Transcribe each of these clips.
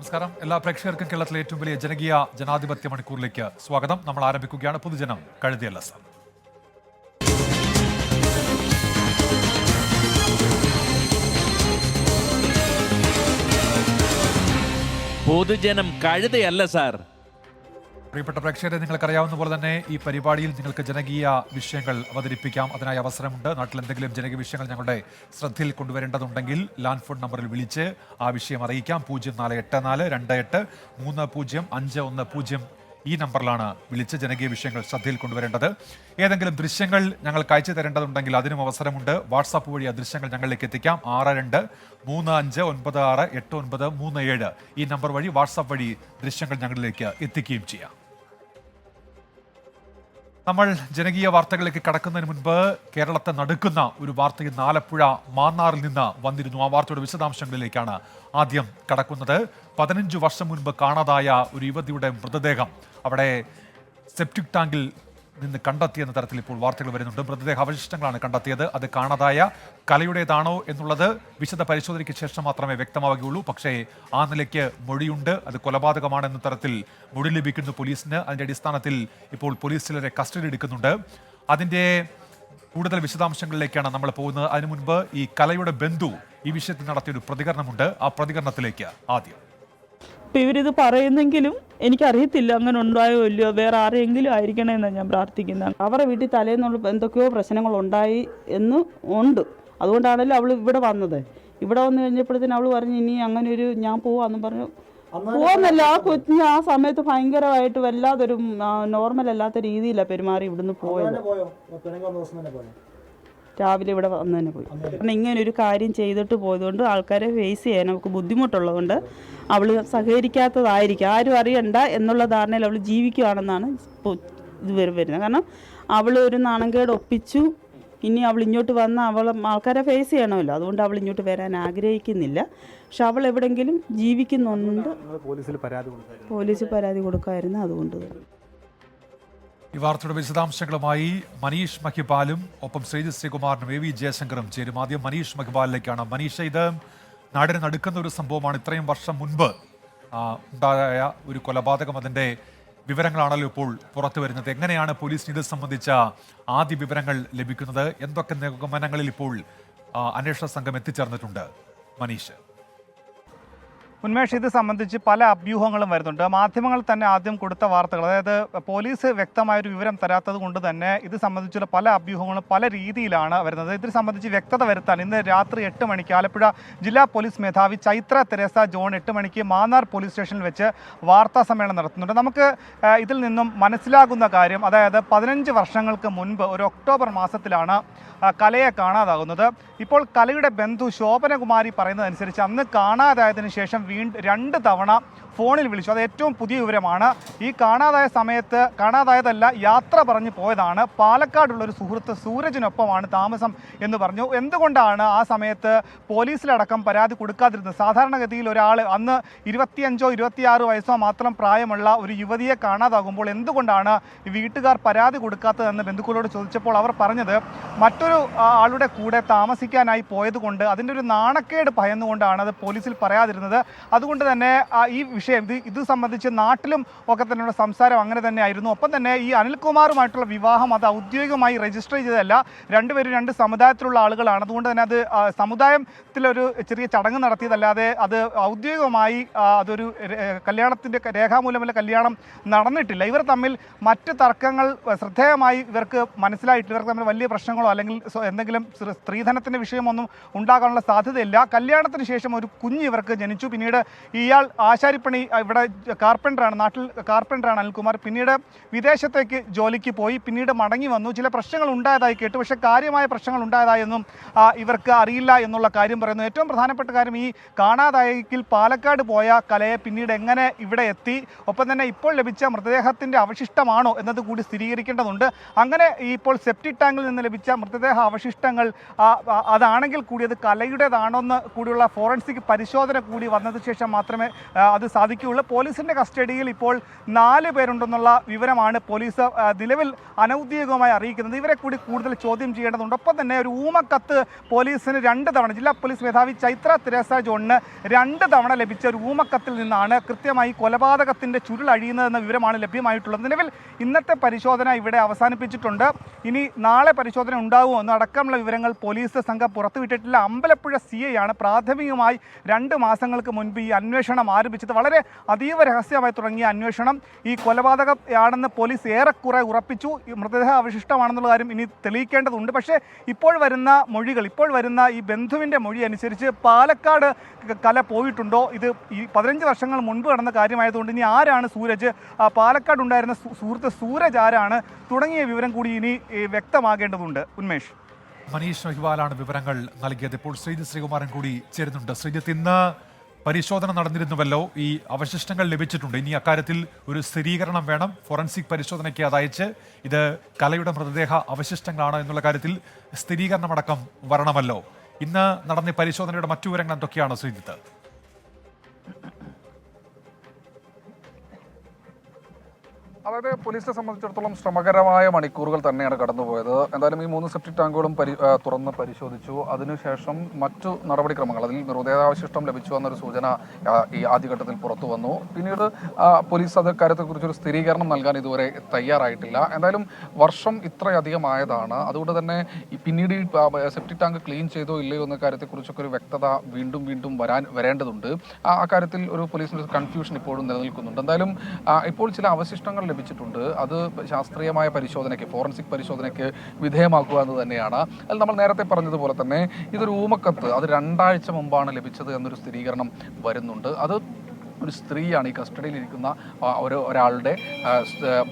നമസ്കാരം. എല്ലാ പ്രേക്ഷകർക്കും കേരളത്തിലെ ഏറ്റവും വലിയ ജനകീയ ജനാധിപത്യ മണിക്കൂറിലേക്ക് സ്വാഗതം. നമ്മൾ ആരംഭിക്കുകയാണ്. പൊതുജനം കഴുതിയല്ല സാർ. പൊതുജനം കഴുതയല്ല സാർ. പ്രിയപ്പെട്ട പ്രേക്ഷകരെ, നിങ്ങൾക്കറിയാവുന്ന പോലെ തന്നെ ഈ പരിപാടിയിൽ നിങ്ങൾക്ക് ജനകീയ വിഷയങ്ങൾ അവതരിപ്പിക്കാം. അതിനായി അവസരമുണ്ട്. നാട്ടിൽ എന്തെങ്കിലും ജനകീയ വിഷയങ്ങൾ ഞങ്ങളുടെ ശ്രദ്ധയിൽ കൊണ്ടുവരേണ്ടതുണ്ടെങ്കിൽ ലാൻഡ് ഫോൺ നമ്പറിൽ വിളിച്ച് ആ വിഷയം അറിയിക്കാം. 048428305110 ഈ നമ്പറിലാണ് വിളിച്ച് ജനകീയ വിഷയങ്ങൾ ശ്രദ്ധയിൽ കൊണ്ടുവരേണ്ടത്. ഏതെങ്കിലും ദൃശ്യങ്ങൾ ഞങ്ങൾക്ക് അയച്ചു തരേണ്ടതുണ്ടെങ്കിൽ അതിനും അവസരമുണ്ട്. വാട്സാപ്പ് വഴി ആ ദൃശ്യങ്ങൾ ഞങ്ങളിലേക്ക് എത്തിക്കാം. 6235968937 ഈ നമ്പർ വഴി വാട്സാപ്പ് വഴി ദൃശ്യങ്ങൾ ഞങ്ങളിലേക്ക് എത്തിക്കുകയും ചെയ്യാം. നമ്മൾ ജനകീയ വാർത്തകളിലേക്ക് കടക്കുന്നതിന് മുൻപ് കേരളത്തെ നടുക്കുന്ന ഒരു വാർത്ത ഇന്ന് ആലപ്പുഴ മാന്നാറിൽ നിന്ന് വന്നിരുന്നു. ആ വാർത്തയുടെ വിശദാംശങ്ങളിലേക്കാണ് ആദ്യം കടക്കുന്നത്. 15 വർഷം മുൻപ് കാണാതായ ഒരു യുവതിയുടെ മൃതദേഹം അവിടെ സെപ്റ്റിക് ടാങ്കിൽ നിന്ന് കണ്ടെത്തിയെന്ന തരത്തിൽ ഇപ്പോൾ വാർത്തകൾ വരുന്നുണ്ട്. മൃതദേഹ അവശിഷ്ടങ്ങളാണ് കണ്ടെത്തിയത്. അത് കാണാതായ കലയുടേതാണോ എന്നുള്ളത് വിശദ പരിശോധനയ്ക്ക് ശേഷം മാത്രമേ വ്യക്തമാവുകയുള്ളൂ. പക്ഷേ ആ നിലയ്ക്ക് മൊഴിയുണ്ട്. അത് കൊലപാതകമാണെന്ന തരത്തിൽ മൊഴി ലഭിക്കുന്നു പോലീസിന്. അതിന്റെ അടിസ്ഥാനത്തിൽ ഇപ്പോൾ പോലീസ് ചിലരെ കസ്റ്റഡി എടുക്കുന്നുണ്ട്. അതിന്റെ കൂടുതൽ വിശദാംശങ്ങളിലേക്കാണ് നമ്മൾ പോകുന്നത്. അതിനു മുൻപ് ഈ കലയുടെ ബന്ധു ഈ വിഷയത്തിൽ നടത്തിയൊരു പ്രതികരണമുണ്ട്. ആ പ്രതികരണത്തിലേക്ക് ആദ്യം. ഇപ്പം ഇവരിത് പറയുന്നെങ്കിലും എനിക്കറിയത്തില്ല അങ്ങനെ ഉണ്ടായോ ഇല്ലയോ, വേറെ ആരെങ്കിലും ആയിരിക്കണമെന്നാണ് ഞാൻ പ്രാർത്ഥിക്കുന്നത്. അവരുടെ വീട്ടിൽ തലേന്നുള്ള എന്തൊക്കെയോ പ്രശ്നങ്ങളുണ്ടായി എന്ന് ഉണ്ട്. അതുകൊണ്ടാണല്ലോ അവൾ ഇവിടെ വന്നത്. ഇവിടെ വന്നു കഴിഞ്ഞപ്പോഴത്തേന് അവൾ പറഞ്ഞു ഇനി അങ്ങനെ ഒരു ഞാൻ പോവാന്ന് പറഞ്ഞു. പോകുന്നല്ല, ആ കൊച്ചിന് ആ സമയത്ത് ഭയങ്കരമായിട്ട് വല്ലാതൊരു നോർമൽ അല്ലാത്ത രീതിയിലാണ് പെരുമാറി ഇവിടുന്ന് പോയത്. രാവിലെ ഇവിടെ വന്ന് തന്നെ പോയി. കാരണം ഇങ്ങനെ ഒരു കാര്യം ചെയ്തിട്ട് പോയതുകൊണ്ട് ആൾക്കാരെ ഫേസ് ചെയ്യാൻ അവൾക്ക് ബുദ്ധിമുട്ടുള്ളതുകൊണ്ട് അവൾ സഹകരിക്കാത്തതായിരിക്കും. ആരും അറിയണ്ട എന്നുള്ള ധാരണയിൽ അവൾ ജീവിക്കുകയാണെന്നാണ് ഇതുവരെ വരുന്നത്. കാരണം അവൾ ഒരു നാണംകേട് ഒപ്പിച്ചു. ഇനി അവൾ ഇങ്ങോട്ട് വന്ന് ആൾക്കാരെ ഫേസ് ചെയ്യണമല്ലോ. അതുകൊണ്ട് അവൾ ഇങ്ങോട്ട് വരാൻ ആഗ്രഹിക്കുന്നില്ല. പക്ഷെ അവൾ എവിടെയെങ്കിലും ജീവിക്കുന്നുണ്ട്. പോലീസിൽ പരാതി കൊടുക്കായിരുന്നു. അതുകൊണ്ട് ഈ വാർത്തയുടെ വിശദാംശങ്ങളുമായി മനീഷ് മഹിപാലും ഒപ്പം ശ്രീജിത് ശ്രീകുമാറിനും AV ജയശങ്കറും ചേരും. ആദ്യം മനീഷ് മഹിപാലിലേക്കാണ്. മനീഷ്, ഇത് നാടിനെ നടുക്കുന്ന ഒരു സംഭവമാണ്. ഇത്രയും വർഷം മുൻപ് ഉണ്ടായ ഒരു കൊലപാതകം, അതിൻ്റെ വിവരങ്ങളാണല്ലോ ഇപ്പോൾ പുറത്തു വരുന്നത്. എങ്ങനെയാണ് പോലീസിന് ഇത് സംബന്ധിച്ച ആദ്യ വിവരങ്ങൾ ലഭിക്കുന്നത്? എന്തൊക്കെ നിഗമനങ്ങളിൽ ഇപ്പോൾ അന്വേഷണ സംഘം എത്തിച്ചേർന്നിട്ടുണ്ട്? മനീഷ്. ഉന്മേഷ്, ഇത് സംബന്ധിച്ച് പല അഭ്യൂഹങ്ങളും വരുന്നുണ്ട്. മാധ്യമങ്ങൾ തന്നെ ആദ്യം കൊടുത്ത വാർത്തകൾ, അതായത് പോലീസ് വ്യക്തമായൊരു വിവരം തരാത്തത് കൊണ്ട് തന്നെ ഇത് സംബന്ധിച്ചുള്ള പല അഭ്യൂഹങ്ങളും പല രീതിയിലാണ് വരുന്നത്. ഇത് സംബന്ധിച്ച് വ്യക്തത വരുത്താൻ ഇന്ന് രാത്രി 8 മണിക്ക് ആലപ്പുഴ ജില്ലാ പോലീസ് മേധാവി ചൈത്ര തെരേസ ജോൺ 8 മണിക്ക് മാന്നാർ പോലീസ് സ്റ്റേഷനിൽ വെച്ച് വാർത്താ സമ്മേളനം നടത്തുന്നുണ്ട്. നമുക്ക് ഇതിൽ നിന്നും മനസ്സിലാകുന്ന കാര്യം, അതായത് 15 വർഷങ്ങൾക്ക് മുൻപ് ഒരു ഒക്ടോബർ മാസത്തിലാണ് കലയെ കാണാതാകുന്നത്. ഇപ്പോൾ കലയുടെ ബന്ധു ശോഭനകുമാരി പറയുന്നതനുസരിച്ച് അന്ന് കാണാതായതിനു ശേഷം വീണ്ടും 2 തവണ ഫോണിൽ വിളിച്ചു. അത് ഏറ്റവും പുതിയ വിവരമാണ്. ഈ കാണാതായ സമയത്ത് കാണാതായതല്ല, യാത്ര പറഞ്ഞു പോയതാണ്. പാലക്കാടുള്ളൊരു സുഹൃത്ത് സൂരജിനൊപ്പമാണ് താമസം എന്ന് പറഞ്ഞു. എന്തുകൊണ്ടാണ് ആ സമയത്ത് പോലീസിലടക്കം പരാതി കൊടുക്കാതിരുന്നത്? സാധാരണഗതിയിൽ ഒരാൾ അന്ന് 25 26 വയസ്സോ മാത്രം പ്രായമുള്ള ഒരു യുവതിയെ കാണാതാകുമ്പോൾ എന്തുകൊണ്ടാണ് വീട്ടുകാർ പരാതി കൊടുക്കാത്തതെന്ന് ബന്ധുക്കളോട് ചോദിച്ചപ്പോൾ അവർ പറഞ്ഞത് മറ്റൊരു ആളുടെ കൂടെ താമസിക്കാനായി പോയതുകൊണ്ട് അതിൻ്റെ ഒരു നാണക്കേട് ഭയന്നുകൊണ്ടാണ് അത് പോലീസിൽ പറയാതിരുന്നത്. അതുകൊണ്ട് തന്നെ ഈ വിഷയം ഇത് സംബന്ധിച്ച് നാട്ടിലും ഒക്കെ തന്നെയുള്ള സംസാരം അങ്ങനെ തന്നെ ആയിരുന്നു. ഒപ്പം തന്നെ ഈ അനിൽകുമാറുമായിട്ടുള്ള വിവാഹം അത് ഔദ്യോഗികമായി രജിസ്റ്റർ ചെയ്തതല്ല. രണ്ടുപേരും 2 സമുദായത്തിലുള്ള ആളുകളാണ്. അതുകൊണ്ട് തന്നെ അത് സമുദായത്തിലൊരു ചെറിയ ചടങ്ങ് നടത്തിയതല്ലാതെ അത് ഔദ്യോഗികമായി അതൊരു കല്യാണത്തിൻ്റെ രേഖാമൂലമുള്ള കല്യാണം നടന്നിട്ടില്ല. ഇവർ തമ്മിൽ മറ്റ് തർക്കങ്ങൾ ശ്രദ്ധേയമായി ഇവർക്ക് മനസ്സിലായിട്ടില്ല. ഇവർക്ക് തമ്മിൽ വലിയ പ്രശ്നങ്ങളോ അല്ലെങ്കിൽ എന്തെങ്കിലും സ്ത്രീധനത്തിൻ്റെ വിഷയമൊന്നും ഉണ്ടാകാനുള്ള സാധ്യതയില്ല. കല്യാണത്തിന് ശേഷം ഒരു കുഞ്ഞ് ഇവർക്ക് ജനിച്ചു. പിന്നീട് ഇയാൾ ആശാരിപ്പണി ഇവിടെ കാർപ്പൻ്ററാണ്, നാട്ടിൽ കാർപ്പൻ്ററാണ് അനിൽകുമാർ. പിന്നീട് വിദേശത്തേക്ക് ജോലിക്ക് പോയി, പിന്നീട് മടങ്ങി വന്നു. ചില പ്രശ്നങ്ങൾ ഉണ്ടായതായി കേട്ടു, പക്ഷേ കാര്യമായ പ്രശ്നങ്ങൾ ഉണ്ടായതായൊന്നും ഇവർക്ക് അറിയില്ല എന്നുള്ള കാര്യം പറയുന്നു. ഏറ്റവും പ്രധാനപ്പെട്ട കാര്യം, ഈ കാണാതായെങ്കിൽ പാലക്കാട് പോയ കലയെ പിന്നീട് എങ്ങനെ ഇവിടെ എത്തി, ഒപ്പം തന്നെ ഇപ്പോൾ ലഭിച്ച മൃതദേഹത്തിൻ്റെ അവശിഷ്ടമാണോ എന്നത് കൂടി സ്ഥിരീകരിക്കേണ്ടതുണ്ട്. അങ്ങനെ ഇപ്പോൾ സെപ്റ്റിക് ടാങ്കിൽ നിന്ന് ലഭിച്ച മൃതദേഹ അവശിഷ്ടങ്ങൾ അതാണെങ്കിൽ കൂടി അത് കലയുടേതാണോന്ന് കൂടിയുള്ള ഫോറൻസിക് പരിശോധന കൂടി വന്നത് ശേഷം മാത്രമേ അത് സാധിക്കുകയുള്ളൂ. പോലീസിൻ്റെ കസ്റ്റഡിയിൽ ഇപ്പോൾ 4 പേരുണ്ടെന്നുള്ള വിവരമാണ് പോലീസ് നിലവിൽ അനൗദ്യോഗികമായി അറിയിക്കുന്നത്. ഇവരെ കൂടി കൂടുതൽ ചോദ്യം ചെയ്യേണ്ടതുണ്ട്. ഒപ്പം തന്നെ ഒരു ഊമക്കത്ത് പോലീസിന് 2 തവണ ജില്ലാ പോലീസ് മേധാവി ചൈത്ര തെരേസ ജോണിന് 2 തവണ ലഭിച്ച ഒരു ഊമക്കത്തിൽ നിന്നാണ് കൃത്യമായി കൊലപാതകത്തിൻ്റെ ചുരുളഴിയുന്നതെന്ന വിവരമാണ് ലഭ്യമായിട്ടുള്ളത്. നിലവിൽ ഇന്നത്തെ പരിശോധന ഇവിടെ അവസാനിപ്പിച്ചിട്ടുണ്ട്. ഇനി നാളെ പരിശോധന ഉണ്ടാകുമോ എന്നടക്കമുള്ള വിവരങ്ങൾ പോലീസ് സംഘം പുറത്തുവിട്ടിട്ടില്ല. അമ്പലപ്പുഴ CI ആണ് പ്രാഥമികമായി 2 മാസങ്ങൾക്ക് മുൻപ് ഈ അന്വേഷണം ആരംഭിച്ചത്. വളരെ അതീവ രഹസ്യമായി തുടങ്ങിയ അന്വേഷണം ഈ കൊലപാതകമാണെന്ന് പോലീസ് ഏറെക്കുറെ ഉറപ്പിച്ചു. ഈ മൃതദേഹ അവശിഷ്ടമാണെന്നുള്ള കാര്യം ഇനി തെളിയിക്കേണ്ടതുണ്ട്. പക്ഷേ ഇപ്പോൾ വരുന്ന മൊഴികൾ, ഇപ്പോൾ വരുന്ന ഈ ബന്ധുവിൻ്റെ മൊഴി അനുസരിച്ച് പാലക്കാട് കല പോയിട്ടുണ്ടോ, ഇത് ഈ 15 വർഷങ്ങൾ മുൻപ് നടന്ന കാര്യമായതുകൊണ്ട് ഇനി ആരാണ് സൂരജ്, പാലക്കാട് ഉണ്ടായിരുന്ന സുഹൃത്ത് സൂരജ് ആരാണ് തുടങ്ങിയ വിവരം കൂടി ഇനി വ്യക്തമാകേണ്ടതുണ്ട്. ഉന്മേഷ്. മനീഷ് മഹിവാലാണ് വിവരങ്ങൾ നൽകിയത്. ഇപ്പോൾ ശ്രീജിത്ത് ശ്രീകുമാരൻ കൂടി ചേരുന്നുണ്ട്. ശ്രീജിത്ത്, ഇന്ന് പരിശോധന നടന്നിരുന്നുവല്ലോ, ഈ അവശിഷ്ടങ്ങൾ ലഭിച്ചിട്ടുണ്ട്. ഇനി അക്കാര്യത്തിൽ ഒരു സ്ഥിരീകരണം വേണം. ഫോറൻസിക് പരിശോധനയ്ക്ക് അതയച്ച് ഇത് കലയുടെ മൃതദേഹ അവശിഷ്ടങ്ങളാണ് എന്നുള്ള കാര്യത്തിൽ സ്ഥിരീകരണമടക്കം വരണമല്ലോ. ഇന്ന് നടന്ന പരിശോധനയുടെ മറ്റു വിവരങ്ങൾ എന്തൊക്കെയാണ് ശ്രീജിത്ത്? അതായത് പോലീസിനെ സംബന്ധിച്ചിടത്തോളം ശ്രമകരമായ മണിക്കൂറുകൾ തന്നെയാണ് കടന്നുപോയത്. എന്തായാലും ഈ 3 സെപ്റ്റിക് ടാങ്കുകളും തുറന്ന് പരിശോധിച്ചു. അതിനുശേഷം മറ്റു നടപടിക്രമങ്ങൾ, അതിൽ മൃതദേഹാവശിഷ്ടം ലഭിച്ചു എന്നൊരു സൂചന ഈ ആദ്യഘട്ടത്തിൽ പുറത്തു വന്നു. പിന്നീട് പോലീസ് അത് കാര്യത്തെക്കുറിച്ചൊരു സ്ഥിരീകരണം നൽകാൻ ഇതുവരെ തയ്യാറായിട്ടില്ല. എന്തായാലും വർഷം ഇത്രയധികം ആയതാണ്. അതുകൊണ്ട് തന്നെ പിന്നീട് ഈ സെപ്റ്റിക് ടാങ്ക് ക്ലീൻ ചെയ്തോ ഇല്ലയോ എന്ന കാര്യത്തെക്കുറിച്ചൊക്കെ ഒരു വ്യക്തത വീണ്ടും വരേണ്ടതുണ്ട്. ആ കാര്യത്തിൽ ഒരു പോലീസിൻ്റെ കൺഫ്യൂഷൻ ഇപ്പോഴും നിലനിൽക്കുന്നുണ്ട്. എന്തായാലും ഇപ്പോൾ ചില അവശിഷ്ടങ്ങൾ ലഭിച്ചിട്ടുണ്ട്. അത് ശാസ്ത്രീയമായ പരിശോധനയ്ക്ക്, ഫോറൻസിക് പരിശോധനയ്ക്ക് വിധേയമാക്കുക എന്ന് തന്നെയാണ്. അതിൽ നമ്മൾ നേരത്തെ പറഞ്ഞതുപോലെ തന്നെ ഇതൊരു ഊമക്കത്ത്, അത് 2 ആഴ്ച മുമ്പാണ് ലഭിച്ചത് എന്നൊരു സ്ഥിരീകരണം വരുന്നുണ്ട്. അത് ഒരു സ്ത്രീയാണ്, ഈ കസ്റ്റഡിയിലിരിക്കുന്ന ഒരാളുടെ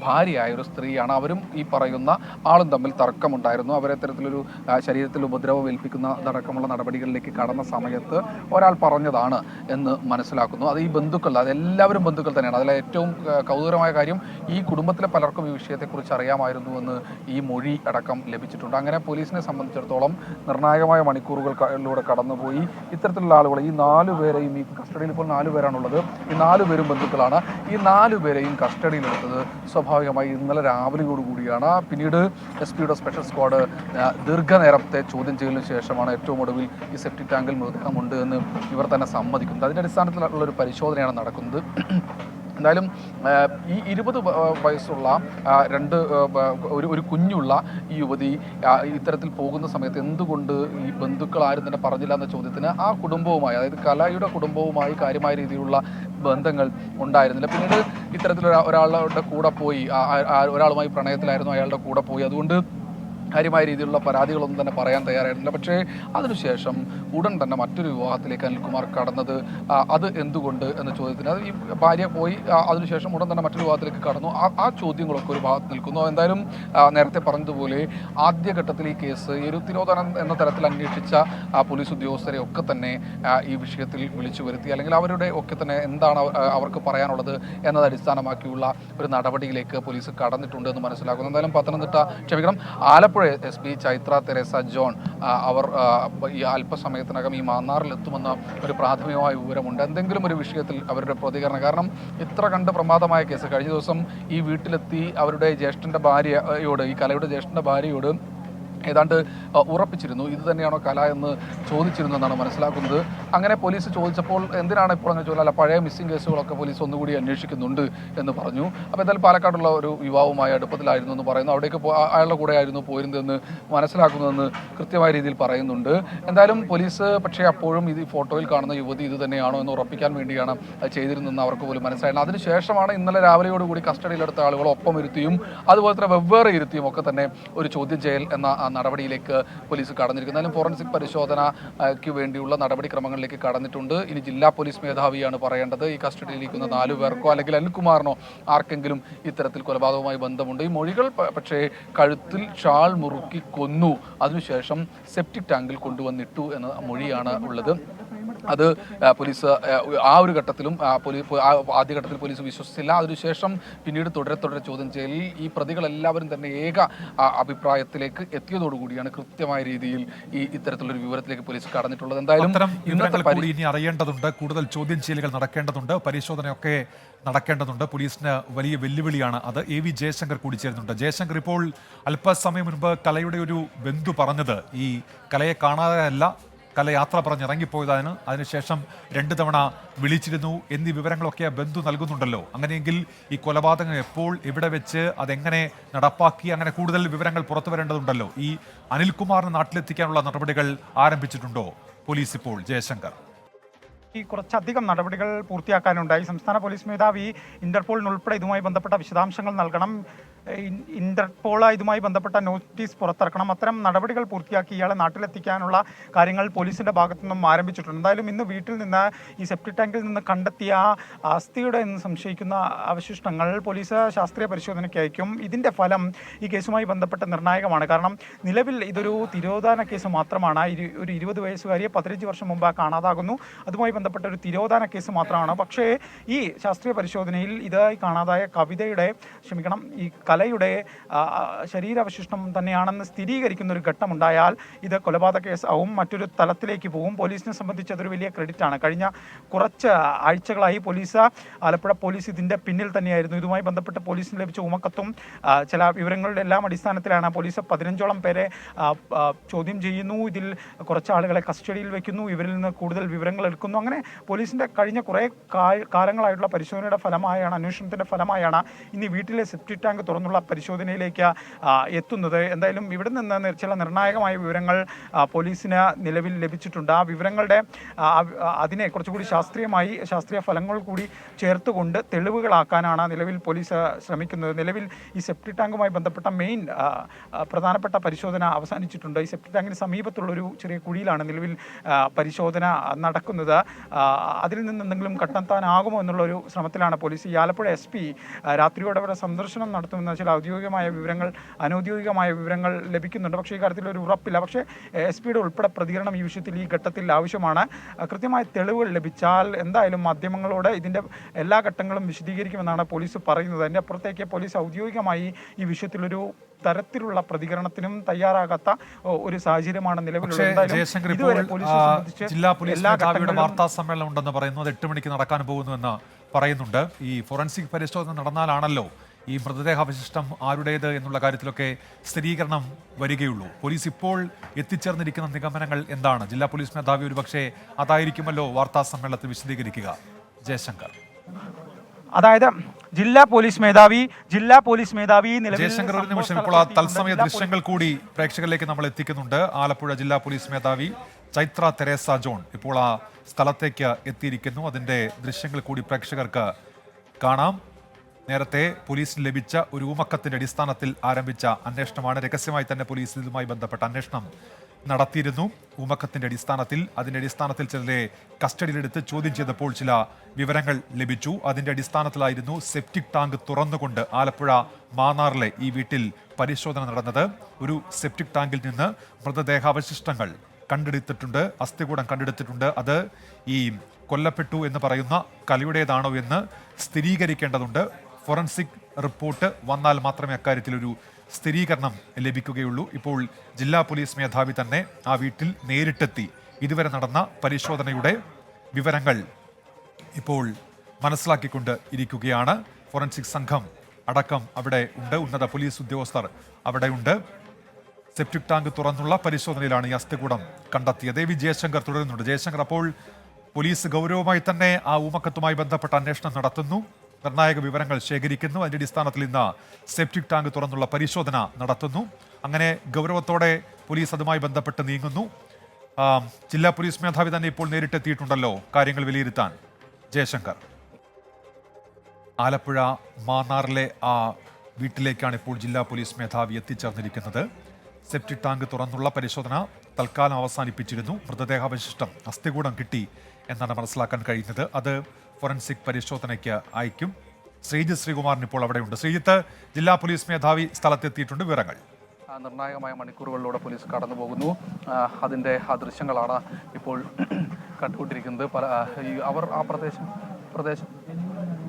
ഭാര്യയായ ഒരു സ്ത്രീയാണ്. അവരും ഈ പറയുന്ന ആളും തമ്മിൽ തർക്കമുണ്ടായിരുന്നു. അവരെ തരത്തിലൊരു ശരീരത്തിൽ ഉപദ്രവം ഏൽപ്പിക്കുന്ന അടക്കമുള്ള നടപടികളിലേക്ക് കടന്ന സമയത്ത് ഒരാൾ പറഞ്ഞതാണ് എന്ന് മനസ്സിലാക്കുന്നു. അത് ഈ ബന്ധുക്കൾ, അതെല്ലാവരും ബന്ധുക്കൾ തന്നെയാണ്. അതിലെ ഏറ്റവും കൗതുകരമായ കാര്യം, ഈ കുടുംബത്തിലെ പലർക്കും ഈ വിഷയത്തെക്കുറിച്ച് അറിയാമായിരുന്നു എന്ന് ഈ മൊഴി അടക്കം ലഭിച്ചിട്ടുണ്ട്. അങ്ങനെ പോലീസിനെ സംബന്ധിച്ചിടത്തോളം നിർണായകമായ മണിക്കൂറുകളിലൂടെ കടന്നുപോയി ഇത്തരത്തിലുള്ള ആളുകൾ, ഈ 4 പേരെയും, ഈ കസ്റ്റഡിയിൽ ഇപ്പോൾ 4 പേരാണുള്ളത്, ഈ 4 പേരും ബന്ധുക്കളാണ്. ഈ 4 പേരെയും കസ്റ്റഡിയിലെടുത്തത് സ്വാഭാവികമായി ഇന്നലെ രാവിലെയോടുകൂടിയാണ്. പിന്നീട് SP-യുടെ സ്പെഷ്യൽ സ്ക്വാഡ് ദീർഘനേരത്തെ ചോദ്യം ചെയ്യലിന് ശേഷമാണ് ഏറ്റവും ഒടുവിൽ ഈ സെപ്റ്റിക് ടാങ്കിൽ മൃതദേഹമുണ്ട് എന്ന് ഇവർ തന്നെ സമ്മതിക്കുന്നത്. അതിൻ്റെ അടിസ്ഥാനത്തിലുള്ളൊരു പരിശോധനയാണ് നടക്കുന്നത്. എന്തായാലും ഈ 20 വയസ്സുള്ള ഒരു കുഞ്ഞുള്ള ഈ യുവതി ഇത്തരത്തിൽ പോകുന്ന സമയത്ത് എന്തുകൊണ്ട് ഈ ബന്ധുക്കൾ ആരും തന്നെ പറഞ്ഞില്ല എന്ന ചോദ്യത്തിന് ആ കുടുംബവുമായി, അതായത് കലയുടെ കുടുംബവുമായി കാര്യമായ രീതിയിലുള്ള ബന്ധങ്ങൾ ഉണ്ടായിരുന്നില്ല. പിന്നീട് ഇത്തരത്തിൽ ഒരാളുടെ കൂടെ പോയി, ഒരാളുമായി പ്രണയത്തിലായിരുന്നു, അയാളുടെ കൂടെ പോയി. അതുകൊണ്ട് കാര്യമായ രീതിയിലുള്ള പരാതികളൊന്നും തന്നെ പറയാൻ തയ്യാറായിരുന്നില്ല. പക്ഷേ അതിനുശേഷം ഉടൻ തന്നെ മറ്റൊരു വിവാഹത്തിലേക്ക് അനിൽകുമാർ കടന്നത്, അത് എന്തുകൊണ്ട് എന്ന ചോദ്യത്തിന്, അത് ഈ ഭാര്യ പോയി അതിനുശേഷം ഉടൻ തന്നെ മറ്റൊരു വിവാഹത്തിലേക്ക് കടന്നു. ആ ചോദ്യങ്ങളൊക്കെ ഒരു ഭാഗത്ത് നിൽക്കുന്നു. എന്തായാലും നേരത്തെ പറഞ്ഞതുപോലെ ആദ്യഘട്ടത്തിൽ ഈ കേസ് ഒരു തിരോധാനം എന്ന തരത്തിൽ അന്വേഷിച്ച പോലീസ് ഉദ്യോഗസ്ഥരെ ഒക്കെ തന്നെ ഈ വിഷയത്തിൽ വിളിച്ചു വരുത്തി, അല്ലെങ്കിൽ അവരുടെ ഒക്കെ തന്നെ എന്താണ് അവർക്ക് പറയാനുള്ളത് എന്നത് അടിസ്ഥാനമാക്കിയുള്ള ഒരു നടപടിയിലേക്ക് പോലീസ് കടന്നിട്ടുണ്ട് എന്ന് മനസ്സിലാക്കുന്നു. എന്തായാലും ആലപ്പുഴ SP ചൈത്ര തെരേസ ജോൺ അവർ ഈ അല്പസമയത്തിനകം ഈ മാന്നാറിൽ എത്തുമെന്ന ഒരു പ്രാഥമികമായ വിവരമുണ്ട്. എന്തെങ്കിലും ഒരു വിഷയത്തിൽ അവരുടെ പ്രതികരണം, കാരണം ഇത്ര കണ്ട് പ്രമാദമായ കേസ്, കഴിഞ്ഞ ദിവസം ഈ വീട്ടിലെത്തി അവരുടെ ജ്യേഷ്ഠൻ്റെ ഭാര്യയോട്, ഈ കലയുടെ ജ്യേഷ്ഠൻ്റെ ഭാര്യയോട് ഏതാണ്ട് ഉറപ്പിച്ചിരുന്നു ഇത് തന്നെയാണോ കല എന്ന് ചോദിച്ചിരുന്നു എന്നാണ് മനസ്സിലാക്കുന്നത്. അങ്ങനെ പോലീസ് ചോദിച്ചപ്പോൾ എന്തിനാണ് ഇപ്പോൾ അങ്ങനെ ചോദിച്ചാൽ പഴയ മിസ്സിംഗ് കേസുകളൊക്കെ പോലീസ് ഒന്നുകൂടി അന്വേഷിക്കുന്നുണ്ട് എന്ന് പറഞ്ഞു. അപ്പോൾ എന്തായാലും പാലക്കാടുള്ള ഒരു യുവാവുമായി അടുപ്പത്തിലായിരുന്നു എന്ന് പറയുന്നു. അവിടേക്ക് അയാളുടെ കൂടെ ആയിരുന്നു പോയിരുന്നതെന്ന് മനസ്സിലാക്കുന്നതെന്ന് കൃത്യമായ രീതിയിൽ പറയുന്നുണ്ട്. എന്തായാലും പോലീസ് പക്ഷേ അപ്പോഴും ഇത് ഫോട്ടോയിൽ കാണുന്ന യുവതി ഇത് തന്നെയാണോ എന്ന് ഉറപ്പിക്കാൻ വേണ്ടിയാണ് ചെയ്തിരുന്നതെന്ന് അവർക്ക് പോലും മനസ്സിലായിരുന്നു. അതിനുശേഷമാണ് ഇന്നലെ രാവിലെയോടുകൂടി കസ്റ്റഡിയിലെടുത്ത ആളുകൾ ഒപ്പം ഇരുത്തിയും അതുപോലെ തന്നെ വെവ്വേറെ ഇരുത്തിയും ഒക്കെ തന്നെ ഒരു ചോദ്യം ചെയ്യൽ എന്ന നടപടിയിലേക്ക് പോലീസ് കടന്നിരിക്കുന്നത്. എന്നാലും ഫോറൻസിക് പരിശോധനയ്ക്ക് വേണ്ടിയുള്ള നടപടിക്രമങ്ങളിലേക്ക് കടന്നിട്ടുണ്ട്. ഇനി ജില്ലാ പോലീസ് മേധാവിയാണ് പറയേണ്ടത് ഈ കസ്റ്റഡിയിലിരിക്കുന്ന 4 പേർക്കോ അല്ലെങ്കിൽ അനിൽകുമാറിനോ ആർക്കെങ്കിലും ഇത്തരത്തിൽ കൊലപാതകവുമായി ബന്ധമുണ്ട്. ഈ മൊഴികൾ പക്ഷേ കഴുത്തിൽ ഷാൾ മുറുക്കി കൊന്നു, അതിനുശേഷം സെപ്റ്റിക് ടാങ്കിൽ കൊണ്ടുവന്നിട്ടു എന്ന മൊഴിയാണ് ഉള്ളത്. അത് പോലീസ് ആ ഒരു ഘട്ടത്തിലും ആദ്യഘട്ടത്തിൽ പോലീസ് വിശ്വസിച്ചില്ല. അതിനുശേഷം പിന്നീട് തുടരെ ചോദ്യം ചെയ്യലിൽ ഈ പ്രതികളെല്ലാവരും തന്നെ ഏക അഭിപ്രായത്തിലേക്ക് എത്തിയതോടുകൂടിയാണ് കൃത്യമായ രീതിയിൽ ഇത്തരത്തിലൊരു വിവരത്തിലേക്ക് പോലീസ് കടന്നിട്ടുള്ളത്. എന്തായാലും ഇനി അറിയേണ്ടതുണ്ട്, കൂടുതൽ ചോദ്യം ചെയ്യലുകൾ നടക്കേണ്ടതുണ്ട്, പരിശോധനയൊക്കെ നടക്കേണ്ടതുണ്ട്. പോലീസിന് വലിയ വെല്ലുവിളിയാണ് അത്. AV ജയശങ്കർ കൂടി ചേരുന്നുണ്ട്. ജയശങ്കർ, ഇപ്പോൾ അല്പസമയം മുൻപ് കലയുടെ ഒരു ബന്ധു പറഞ്ഞത് ഈ കലയെ കാണാതെ അല്ല, കല യാത്ര പറഞ്ഞിറങ്ങിപ്പോയതാണ്, അതിനുശേഷം 2 തവണ വിളിച്ചിരുന്നു എന്നീ വിവരങ്ങളൊക്കെ ബന്ധു നൽകുന്നുണ്ടല്ലോ. അങ്ങനെയെങ്കിൽ ഈ കൊലപാതകം എപ്പോൾ, എവിടെ വെച്ച്, അതെങ്ങനെ നടപ്പാക്കി, അങ്ങനെ കൂടുതൽ വിവരങ്ങൾ പുറത്തു വരേണ്ടതുണ്ടല്ലോ. ഈ അനിൽകുമാറിനെ നാട്ടിലെത്തിക്കാനുള്ള നടപടികൾ ആരംഭിച്ചിട്ടുണ്ടോ പോലീസ് ഇപ്പോൾ, ജയശങ്കർ? ഈ കുറച്ചധികം നടപടികൾ പൂർത്തിയാക്കാനുണ്ടായി. സംസ്ഥാന പോലീസ് മേധാവി ഇന്റർപോളിനുൾപ്പെടെ ഇതുമായി ബന്ധപ്പെട്ട വിശദാംശങ്ങൾ നൽകണം. ഇന്റർപോൾ ഇതുമായി ബന്ധപ്പെട്ട നോട്ടീസ് പുറത്തിറക്കണം. അത്തരം നടപടികൾ പൂർത്തിയാക്കി ഇയാളെ നാട്ടിലെത്തിക്കാനുള്ള കാര്യങ്ങൾ പോലീസിന്റെ ഭാഗത്തു നിന്നും ആരംഭിച്ചിട്ടുണ്ട്. എന്തായാലും ഇന്ന് വീട്ടിൽ നിന്ന് ഈ സെപ്റ്റിക് ടാങ്കിൽ നിന്ന് കണ്ടെത്തിയ അസ്ഥിയുടെ എന്ന് സംശയിക്കുന്ന അവശിഷ്ടങ്ങൾ പോലീസ് ശാസ്ത്രീയ പരിശോധനയ്ക്ക് അയക്കും. ഇതിന്റെ ഫലം ഈ കേസുമായി ബന്ധപ്പെട്ട് നിർണായകമാണ്. കാരണം നിലവിൽ ഇതൊരു തിരോധാന കേസ് മാത്രമാണ്. ഒരു 20 വയസ്സുകാരിയെ 15 വർഷം മുമ്പ് കാണാതാകുന്നു. അതുമായി ബന്ധപ്പെട്ട ഒരു തിരോധാന കേസ് മാത്രമാണ്. പക്ഷേ ഈ ശാസ്ത്രീയ പരിശോധനയിൽ ഇതായി കാണാതായ ഈ കലയുടെ ശരീരാവശിഷ്ടം തന്നെയാണെന്ന് സ്ഥിരീകരിക്കുന്ന ഒരു ഘട്ടമുണ്ടായാൽ ഇത് കൊലപാതക കേസാവും, മറ്റൊരു തലത്തിലേക്ക് പോകും. പോലീസിനെ സംബന്ധിച്ച് അതൊരു വലിയ ക്രെഡിറ്റാണ്. കഴിഞ്ഞ കുറച്ച് ആഴ്ചകളായി ആലപ്പുഴ പോലീസ് ഇതിൻ്റെ പിന്നിൽ തന്നെയായിരുന്നു. ഇതുമായി ബന്ധപ്പെട്ട് പോലീസിന് ലഭിച്ച ഉമക്കത്തും ചില വിവരങ്ങളുടെ എല്ലാം അടിസ്ഥാനത്തിലാണ് പോലീസ് 15ഓളം പേരെ ചോദ്യം ചെയ്യുന്നു. ഇതിൽ കുറച്ച് ആളുകളെ കസ്റ്റഡിയിൽ വെക്കുന്നു, ഇവരിൽ നിന്ന് കൂടുതൽ വിവരങ്ങൾ എടുക്കുന്നു. അങ്ങനെ പോലീസിൻ്റെ കഴിഞ്ഞ കുറേ കാലങ്ങളായിട്ടുള്ള പരിശോധനയുടെ ഫലമായാണ്, അന്വേഷണത്തിൻ്റെ ഫലമായാണ് ഇന്ന് വീട്ടിലെ സെപ്റ്റിക് ടാങ്ക് തുറന്നുള്ള പരിശോധനയിലേക്ക് എത്തുന്നത്. എന്തായാലും ഇവിടെ നിന്ന് ചില നിർണായകമായ വിവരങ്ങൾ പോലീസിന് നിലവിൽ ലഭിച്ചിട്ടുണ്ട്. ആ വിവരങ്ങളുടെ അതിനെ കുറച്ചുകൂടി ശാസ്ത്രീയ ഫലങ്ങൾ കൂടി ചേർത്തുകൊണ്ട് തെളിവുകളാക്കാനാണ് നിലവിൽ പോലീസ് ശ്രമിക്കുന്നത്. നിലവിൽ ഈ സെപ്റ്റിക് ടാങ്കുമായി ബന്ധപ്പെട്ട പ്രധാനപ്പെട്ട പരിശോധന അവസാനിച്ചിട്ടുണ്ട്. ഈ സെപ്റ്റിക് ടാങ്കിന് സമീപത്തുള്ളൊരു ചെറിയ കുഴിയിലാണ് നിലവിൽ പരിശോധന നടക്കുന്നത്. അതിൽ നിന്ന് എന്തെങ്കിലും കണ്ടെത്താനാകുമോ എന്നുള്ളൊരു ശ്രമത്തിലാണ് പോലീസ്. ഈ ആലപ്പുഴ SP രാത്രിയോടെ അവിടെ സന്ദർശനം നടത്തുമെന്ന ചില അനൗദ്യോഗികമായ വിവരങ്ങൾ ലഭിക്കുന്നുണ്ട്. പക്ഷേ ഈ കാര്യത്തിൽ ഒരു ഉറപ്പില്ല. പക്ഷേ SP-യുടെ ഉൾപ്പെടെ പ്രതികരണം ഈ വിഷയത്തിൽ ഈ ഘട്ടത്തിൽ ആവശ്യമാണ്. കൃത്യമായ തെളിവുകൾ ലഭിച്ചാൽ എന്തായാലും മാധ്യമങ്ങളോട് ഇതിൻ്റെ എല്ലാ ഘട്ടങ്ങളും വിശദീകരിക്കുമെന്നാണ് പോലീസ് പറയുന്നത്. അതിൻ്റെ അപ്പുറത്തേക്ക് പോലീസ് ഔദ്യോഗികമായി ഈ വിഷയത്തിലൊരു തരത്തിലുള്ള പ്രതികരണത്തിനും തയ്യാറാകാത്ത ഒരു സാഹചര്യമാണ് നിലവിലുള്ളത്. ജില്ലാ പോലീസ് മേധാവിയുടെ വാർത്താ സമ്മേളനം ഉണ്ടെന്ന് പറയുന്നു. അത് 8 മണിക്ക് നടക്കാൻ പോകുന്നുവെന്ന് പറയുന്നുണ്ട്. ഈ ഫോറൻസിക് പരിശോധന നടന്നാലാണല്ലോ ഈ മൃതദേഹാവശിഷ്ടം ആരുടേത് എന്നുള്ള കാര്യത്തിലൊക്കെ സ്ഥിരീകരണം വരികയുള്ളൂ. പോലീസ് ഇപ്പോൾ എത്തിച്ചേർന്നിരിക്കുന്ന നിഗമനങ്ങൾ എന്താണ്? ജില്ലാ പോലീസ് മേധാവി ഒരുപക്ഷെ അതായിരിക്കുമല്ലോ വാർത്താ സമ്മേളനത്തിൽ വിശദീകരിക്കുക. ജയശങ്കർ, അതായത് ജില്ലാ പോലീസ് മേധാവി ജയശങ്കർ, ഒരു നിമിഷം, ഇപ്പോൾ ആ തത്സമയ ദൃശ്യങ്ങൾ കൂടി പ്രേക്ഷകരിലേക്ക് നമ്മൾ എത്തിക്കുന്നുണ്ട്. ആലപ്പുഴ ജില്ലാ പോലീസ് മേധാവി ചൈത്ര തെരേസ ജോൺ ഇപ്പോൾ ആ സ്ഥലത്തേക്ക് എത്തിയിരിക്കുന്നു. അതിൻ്റെ ദൃശ്യങ്ങൾ കൂടി പ്രേക്ഷകർക്ക് കാണാം. നേരത്തെ പോലീസിന് ലഭിച്ച ഒരു ഊമക്കത്തിന്റെ അടിസ്ഥാനത്തിൽ ആരംഭിച്ച അന്വേഷണമാണ്. രഹസ്യമായി തന്നെ പോലീസ് ഇതുമായി ബന്ധപ്പെട്ട അന്വേഷണം നടത്തിയിരുന്നു. ഊമക്കത്തിന്റെ അതിന്റെ അടിസ്ഥാനത്തിൽ ചിലരെ കസ്റ്റഡിയിലെടുത്ത് ചോദ്യം ചെയ്തപ്പോൾ ചില വിവരങ്ങൾ ലഭിച്ചു. അതിന്റെ അടിസ്ഥാനത്തിലായിരുന്നു സെപ്റ്റിക് ടാങ്ക് തുറന്നുകൊണ്ട് ആലപ്പുഴ മാന്നാറിലെ ഈ വീട്ടിൽ പരിശോധന നടന്നത്. ഒരു സെപ്റ്റിക് ടാങ്കിൽ നിന്ന് മൃതദേഹാവശിഷ്ടങ്ങൾ കണ്ടെടുത്തിട്ടുണ്ട്, അസ്ഥികൂടം കണ്ടെടുത്തിട്ടുണ്ട്. അത് ഈ കൊല്ലപ്പെട്ടു എന്ന് പറയുന്ന കലയുടേതാണോ എന്ന് സ്ഥിരീകരിക്കേണ്ടതുണ്ട്. ഫോറൻസിക് റിപ്പോർട്ട് വന്നാൽ മാത്രമേ അക്കാര്യത്തിൽ ഒരു സ്ഥിരീകരണം ലഭിക്കുകയുള്ളൂ. ഇപ്പോൾ ജില്ലാ പോലീസ് മേധാവി തന്നെ ആ വീട്ടിൽ നേരിട്ടെത്തി ഇതുവരെ നടന്ന പരിശോധനയുടെ വിവരങ്ങൾ ഇപ്പോൾ മനസ്സിലാക്കിക്കൊണ്ട് ഇരിക്കുകയാണ്. ഫോറൻസിക് സംഘം അടക്കം അവിടെ ഉണ്ട്, ഉന്നത പോലീസ് ഉദ്യോഗസ്ഥർ അവിടെയുണ്ട്. സെപ്റ്റിക് ടാങ്ക് തുറന്നുള്ള പരിശോധനയിലാണ് ഈ അസ്ഥികൂടം കണ്ടെത്തിയത്. AV ജയശങ്കർ തുടരുന്നുണ്ട്. ജയശങ്കർ, അപ്പോൾ പോലീസ് ഗൗരവമായി തന്നെ ആ ഊമക്കത്തുമായി ബന്ധപ്പെട്ട അന്വേഷണം നടത്തുന്നു, നിർണായക വിവരങ്ങൾ ശേഖരിക്കുന്നു. അതിന്റെ അടിസ്ഥാനത്തിൽ ഇന്ന് സെപ്റ്റിക് ടാങ്ക് തുറന്നുള്ള പരിശോധന നടത്തുന്നു. അങ്ങനെ ഗൗരവത്തോടെ പോലീസ് അതുമായി ബന്ധപ്പെട്ട് നീങ്ങുന്നു. ജില്ലാ പോലീസ് മേധാവി തന്നെ ഇപ്പോൾ നേരിട്ടെത്തിയിട്ടുണ്ടല്ലോ കാര്യങ്ങൾ വിലയിരുത്താൻ. ജയശങ്കർ, ആലപ്പുഴ മാന്നാറിലെ ആ വീട്ടിലേക്കാണ് ഇപ്പോൾ ജില്ലാ പോലീസ് മേധാവി എത്തിച്ചേർന്നിരിക്കുന്നത്. സെപ്റ്റിക് ടാങ്ക് തുറന്നുള്ള പരിശോധന തൽക്കാലം അവസാനിപ്പിച്ചിരുന്നു. മൃതദേഹാവശിഷ്ടം അസ്ഥികൂടം കിട്ടി എന്നാണ് മനസ്സിലാക്കാൻ കഴിയുന്നത്. അത് ഫോറൻസിക് പരിശോധനയ്ക്ക് അയക്കും. ശ്രീജിത്ത് ശ്രീകുമാറിന് ഇപ്പോൾ അവിടെയുണ്ട്. ശ്രീജിത്ത്, ജില്ലാ പോലീസ് മേധാവി സ്ഥലത്തെത്തിയിട്ടുണ്ട്. വിവരങ്ങൾ. നിർണായകമായ മണിക്കൂറുകളിലൂടെ പോലീസ് കടന്നു പോകുന്നു. അതിൻ്റെ ആ ദൃശ്യങ്ങളാണ് ഇപ്പോൾ കണ്ടുകൊണ്ടിരിക്കുന്നത്. അവർ ആ പ്രദേശം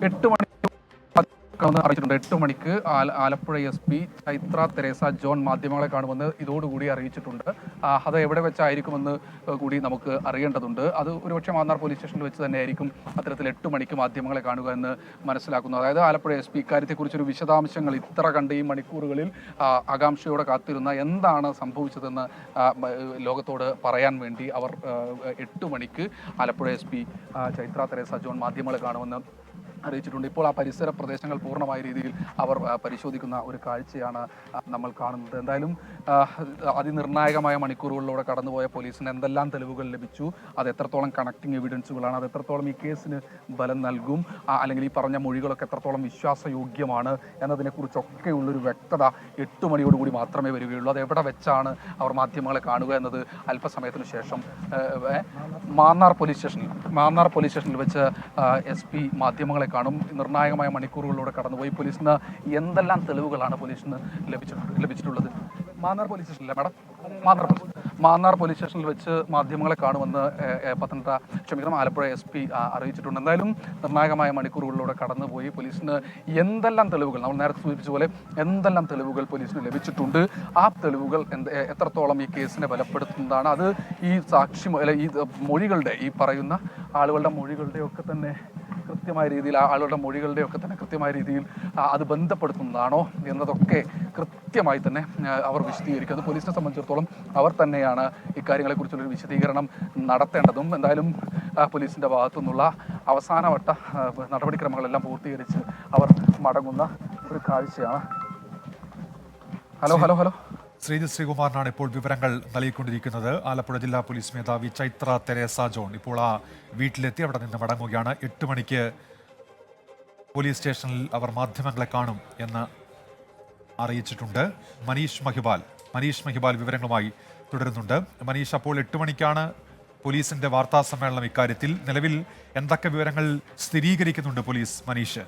8 മണി അറിയിച്ചിട്ടുണ്ട്. 8 മണിക്ക് Alappuzha SP Chaithra Teresa John മാധ്യമങ്ങളെ കാണുമെന്ന് ഇതോടുകൂടി അറിയിച്ചിട്ടുണ്ട്. അത് എവിടെ വെച്ചായിരിക്കുമെന്ന് കൂടി നമുക്ക് അറിയേണ്ടതുണ്ട്. അത് ഒരുപക്ഷെ മാന്നാർ പോലീസ് സ്റ്റേഷനിൽ വെച്ച് തന്നെയായിരിക്കും അത്തരത്തിൽ 8 മണിക്ക് മാധ്യമങ്ങളെ കാണുക എന്ന് മനസ്സിലാക്കുന്നു. അതായത് ആലപ്പുഴ SP ഇക്കാര്യത്തെക്കുറിച്ചൊരു വിശദാംശങ്ങൾ ഇത്ര കണ്ട് ഈ മണിക്കൂറുകളിൽ ആകാംക്ഷയോടെ കാത്തിരുന്ന എന്താണ് സംഭവിച്ചതെന്ന് ലോകത്തോട് പറയാൻ വേണ്ടി അവർ 8 മണിക്ക് Alappuzha SP Chaithra Teresa John മാധ്യമങ്ങളെ കാണുമെന്ന് അറിയിച്ചിട്ടുണ്ട്. ഇപ്പോൾ ആ പരിസര പ്രദേശങ്ങൾ പൂർണ്ണമായ രീതിയിൽ അവർ പരിശോധിക്കുന്ന ഒരു കാഴ്ചയാണ് നമ്മൾ കാണുന്നത്. എന്തായാലും അതിനിർണായകമായ മണിക്കൂറുകളിലൂടെ കടന്നുപോയ പോലീസിന് എന്തെല്ലാം തെളിവുകൾ ലഭിച്ചു, അത് എത്രത്തോളം കണക്റ്റിംഗ് എവിഡൻസുകളാണ്, അത് എത്രത്തോളം ഈ കേസിന് ബലം നൽകും, അല്ലെങ്കിൽ ഈ പറഞ്ഞ മൊഴികളൊക്കെ എത്രത്തോളം വിശ്വാസയോഗ്യമാണ് എന്നതിനെക്കുറിച്ചൊക്കെയുള്ളൊരു വ്യക്തത 8 മണിയോടുകൂടി മാത്രമേ വരികയുള്ളൂ. അത് എവിടെ വെച്ചാണ് അവർ മാധ്യമങ്ങളെ കാണുക എന്നത് അല്പസമയത്തിന് ശേഷം മാന്നാർ പോലീസ് സ്റ്റേഷനിൽ വെച്ച് SP മാധ്യമങ്ങളെ കാണും. നിർണായകമായ മണിക്കൂറുകളിലൂടെ കടന്നുപോയി പോലീസിന് എന്തെല്ലാം തെളിവുകളാണ് പോലീസിന് ലഭിച്ചിട്ടുള്ളത്? മാന്നാർ പോലീസ് സ്റ്റേഷനിലെ മാഡം മാന്നാർ പോലീസ് സ്റ്റേഷനിൽ വെച്ച് മാധ്യമങ്ങളെ കാണുമെന്ന് ആലപ്പുഴ SP അറിയിച്ചിട്ടുണ്ട്. എന്തായാലും നിർണായകമായ മണിക്കൂറുകളിലൂടെ കടന്നുപോയി പോലീസിന് എന്തെല്ലാം തെളിവുകൾ, നമ്മൾ നേരത്തെ സൂചിപ്പിച്ച പോലെ എന്തെല്ലാം തെളിവുകൾ പോലീസിന് ലഭിച്ചിട്ടുണ്ട്, ആ തെളിവുകൾ എത്രത്തോളം ഈ കേസിനെ ബലപ്പെടുത്തുന്നതാണ്, അത് ഈ ഈ മൊഴികളുടെ, ഈ പറയുന്ന ആളുകളുടെ മൊഴികളുടെയൊക്കെ തന്നെ കൃത്യമായ രീതിയിൽ അത് ബന്ധപ്പെടുത്തുന്നതാണോ എന്നതൊക്കെ കൃത്യമായി തന്നെ അവർ വിശദീകരിക്കുന്നത്. പോലീസിനെ സംബന്ധിച്ചിടത്തോളം അവർ തന്നെയാണ് ഇക്കാര്യങ്ങളെക്കുറിച്ചുള്ളൊരു വിശദീകരണം നടത്തേണ്ടതും. എന്തായാലും പോലീസിൻ്റെ ഭാഗത്തുനിന്നുള്ള അവസാനവട്ട നടപടിക്രമങ്ങളെല്ലാം പൂർത്തീകരിച്ച് അവർ മടങ്ങുന്ന ഒരു കാഴ്ചയാണ്. ഹലോ ശ്രീജിത്ത് ശ്രീകുമാറിനാണ് ഇപ്പോൾ വിവരങ്ങൾ നൽകിക്കൊണ്ടിരിക്കുന്നത്. ആലപ്പുഴ ജില്ലാ പോലീസ് മേധാവി ചൈത്ര തെരേസ ജോൺ ഇപ്പോൾ ആ വീട്ടിലെത്തി അവിടെ നിന്ന് മടങ്ങുകയാണ്. 8 മണിക്ക് പോലീസ് സ്റ്റേഷനിൽ അവർ മാധ്യമങ്ങളെ കാണും എന്ന് അറിയിച്ചിട്ടുണ്ട്. മനീഷ് മഹിബാൽ വിവരങ്ങളുമായി തുടരുന്നുണ്ട്. മനീഷ്, അപ്പോൾ 8 മണിക്കാണ് പോലീസിന്റെ വാർത്താ സമ്മേളനം. ഇക്കാര്യത്തിൽ നിലവിൽ എന്തൊക്കെ വിവരങ്ങൾ സ്ഥിരീകരിക്കുന്നുണ്ട് പോലീസ്? മനീഷ്.